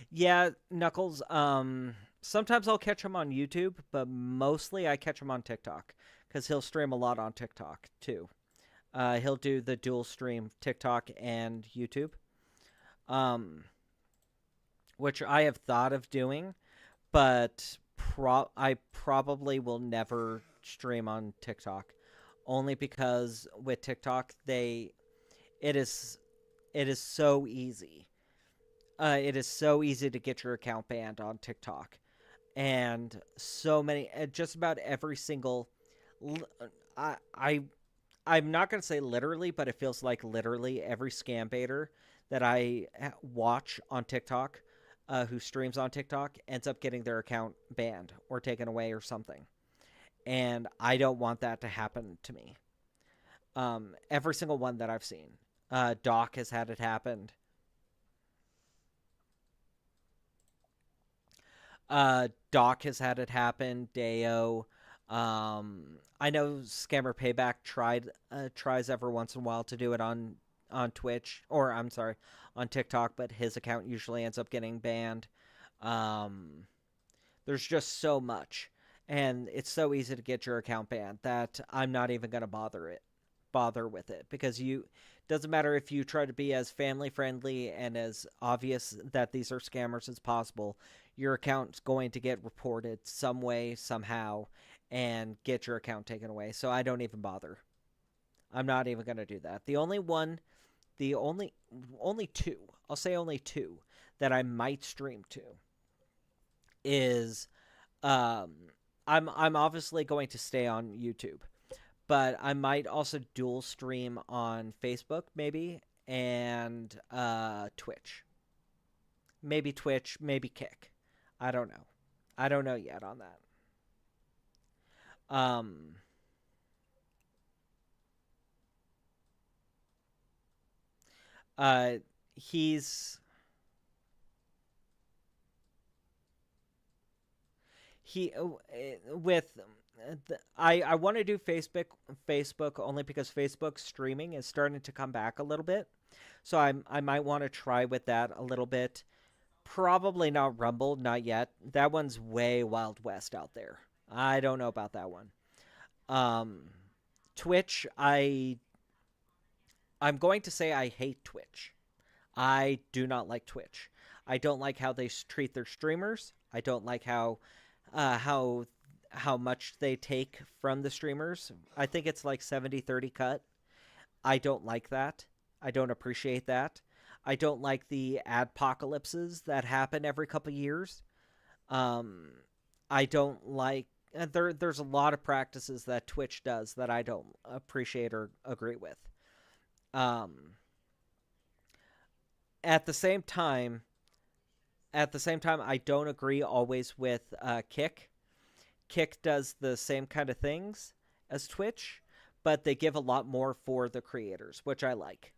Yeah, Knuckles, sometimes I'll catch him on YouTube, but mostly I catch him on TikTok cuz he'll stream a lot on TikTok too. He'll do the dual stream TikTok and YouTube. Um which I have thought of doing, but I probably will never stream on TikTok, only because with TikTok it is it is so easy. It is so easy to get your account banned on TikTok, and so many, just about every single. I I'm not gonna say literally, but it feels like literally every scam baiter that I watch on TikTok, who streams on TikTok, ends up getting their account banned or taken away or something. And I don't want that to happen to me. Every single one that I've seen, Doc has had it happen. Doc has had it happen. Deo. I know Scammer Payback tries every once in a while to do it on Twitch, or I'm sorry, on TikTok, but his account usually ends up getting banned. Um, there's just so much, and it's so easy to get your account banned that I'm not even gonna bother with it, because you doesn't matter if you try to be as family friendly and as obvious that these are scammers as possible, your account's going to get reported some way, somehow, and get your account taken away. So I don't even bother. I'm not even going to do that. The only two, I'll say only two that I might stream to is um I'm obviously going to stay on YouTube, but I might also dual stream on Facebook maybe and Twitch. Maybe Twitch, maybe Kick. I don't know. I don't know yet on that. Um, uh, he's he with I want to do Facebook only because Facebook streaming is starting to come back a little bit. So I might want to try with that a little bit. Probably not Rumble, not yet. That one's way Wild West out there. I don't know about that one. Twitch, I'm going to say I hate Twitch. I do not like Twitch. I don't like how they treat their streamers. I don't like how much they take from the streamers. I think it's like 70-30 cut. I don't like that. I don't appreciate that. I don't like the adpocalypses that happen every couple years. I don't like there's a lot of practices that Twitch does that I don't appreciate or agree with. At the same time, I don't agree always with Kick. Kick does the same kind of things as Twitch, but they give a lot more for the creators, which I like.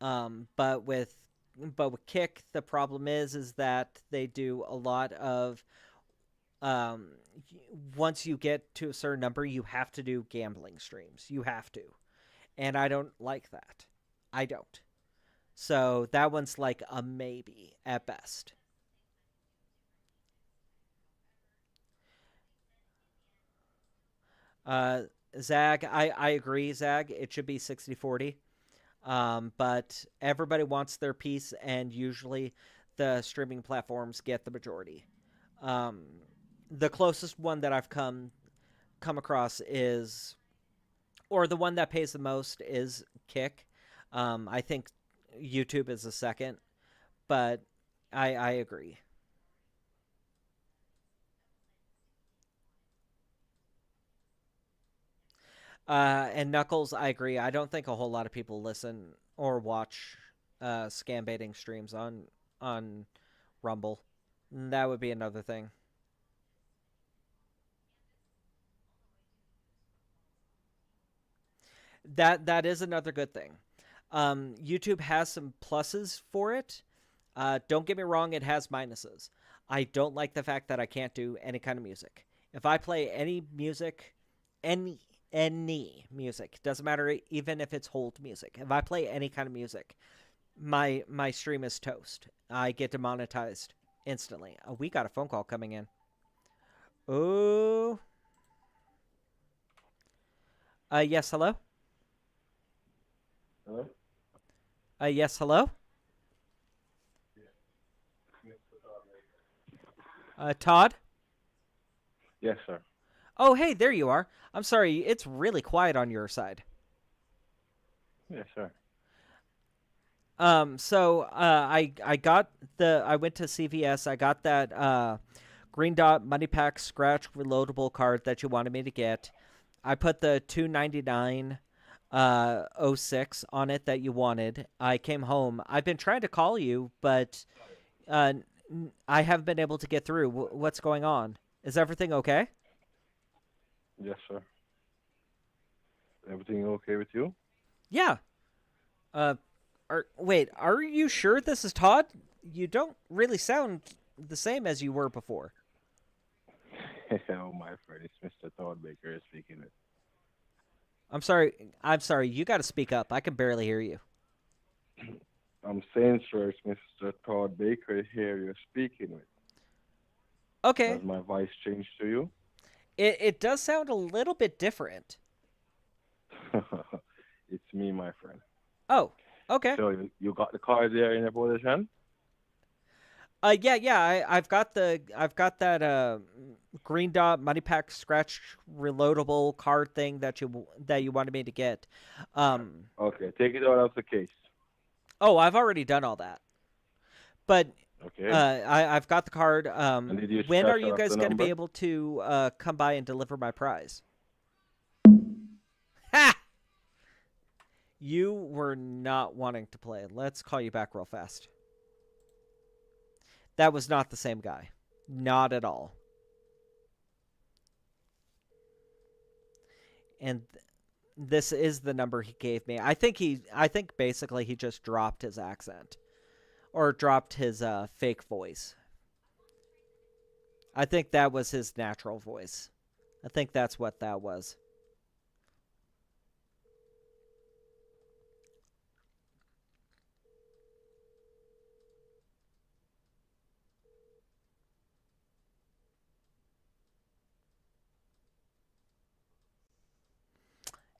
But with Kick, the problem is that they do a lot of once you get to a certain number, you have to do gambling streams. You have to, and I don't like that. I don't. So that one's like a maybe at best. Zag, I agree, Zag. It should be 60-40. But everybody wants their piece, and usually the streaming platforms get the majority. The closest one that I've come across is, or the one that pays the most is Kick. I think YouTube is the second, but I agree. And Knuckles, I agree. I don't think a whole lot of people listen or watch scam baiting streams on Rumble. That would be another thing. That is another good thing. YouTube has some pluses for it. Don't get me wrong, it has minuses. I don't like the fact that I can't do any kind of music. If I play any music, any music, doesn't matter even if it's hold music. If I play any kind of music, my stream is toast. I get demonetized instantly. Oh, we got a phone call coming in. Oh. Yes, hello? Hello? Yes, hello? Todd? Yes, sir. Oh, hey, there you are. I'm sorry, it's really quiet on your side. Yes, sir. I went to CVS. I got that Green Dot Money Pack Scratch Reloadable card that you wanted me to get. I put the $2.99 06 on it that you wanted. I came home. I've been trying to call you, but I haven't been able to get through. What's going on? Is everything okay? Yes, sir. Everything okay with you? Yeah. Wait, are you sure this is Todd? You don't really sound the same as you were before. Oh, my friend, it's Mr. Todd Baker speaking. I'm sorry. You got to speak up. I can barely hear you. I'm saying, sir, it's Mr. Todd Baker here you're speaking with. Okay. Has my voice changed to you? It does sound a little bit different. It's me, my friend. Oh, okay. So you got the card there in your position? Yeah. I've got that Green Dot Money Pack Scratch Reloadable card thing that you wanted me to get. Okay, take it out of the case. Oh, I've already done all that. But Okay. I've got the card. did you When are scratch you off guys the going to be number? able to come by and deliver my prize? You were not wanting to play. Let's call you back real fast. That was not the same guy. Not at all. And this is the number he gave me. I think basically he just dropped his accent. Or dropped his fake voice. I think that was his natural voice. I think that's what that was.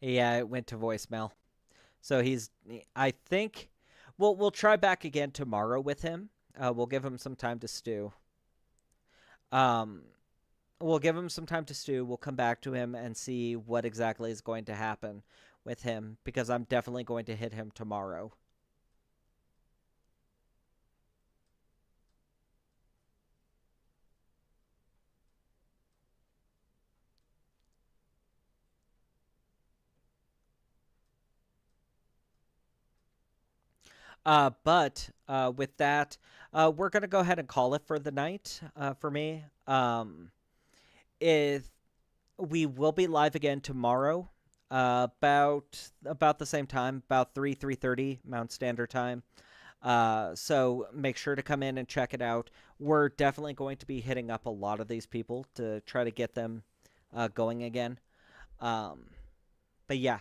Yeah, it went to voicemail. So I think, we'll try back again tomorrow with him. We'll give him some time to stew. Um, we'll give him some time to stew. We'll come back to him and see what exactly is going to happen with him, because I'm definitely going to hit him tomorrow. But with that, we're gonna go ahead and call it for the night. For me, if we will be live again tomorrow, about the same time, about 3:30 Mountain Standard Time. So make sure to come in and check it out. We're definitely going to be hitting up a lot of these people to try to get them going again. Um, but yeah,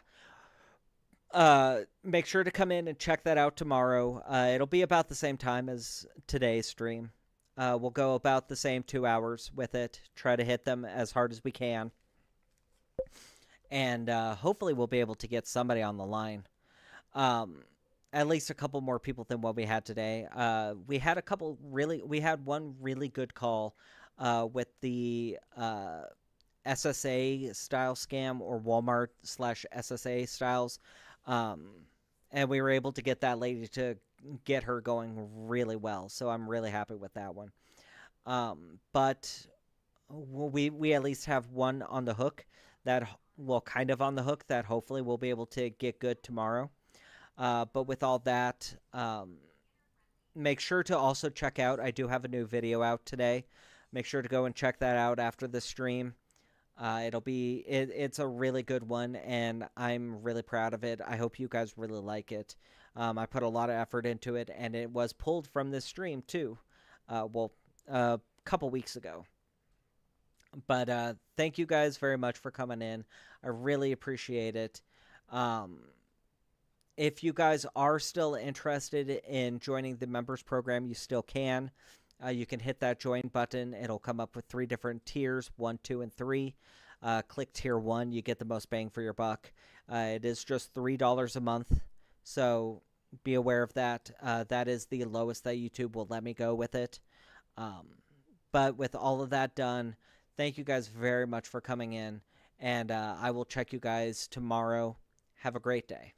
make sure to come in and check that out tomorrow. It'll be about the same time as today's stream. We'll go about the same 2 hours with it. Try to hit them as hard as we can. And hopefully we'll be able to get somebody on the line. At least a couple more people than what we had today. We had one really good call with the SSA style scam, or Walmart/SSA styles. And we were able to get that lady to get her going really well. So I'm really happy with that one. But we at least have one on the hook that, well, kind of on the hook, that hopefully we'll be able to get good tomorrow. But with all that, make sure to also check out, I do have a new video out today. Make sure to go and check that out after the stream. It's a really good one, and I'm really proud of it. I hope you guys really like it. I put a lot of effort into it, and it was pulled from this stream too. A couple weeks ago. But thank you guys very much for coming in. I really appreciate it. If you guys are still interested in joining the members program, you still can. You can hit that join button. It'll come up with 3 different tiers, 1, 2, and 3. Click tier 1. You get the most bang for your buck. It is just $3 a month, so be aware of that. That is the lowest that YouTube will let me go with it. But with all of that done, thank you guys very much for coming in, and I will check you guys tomorrow. Have a great day.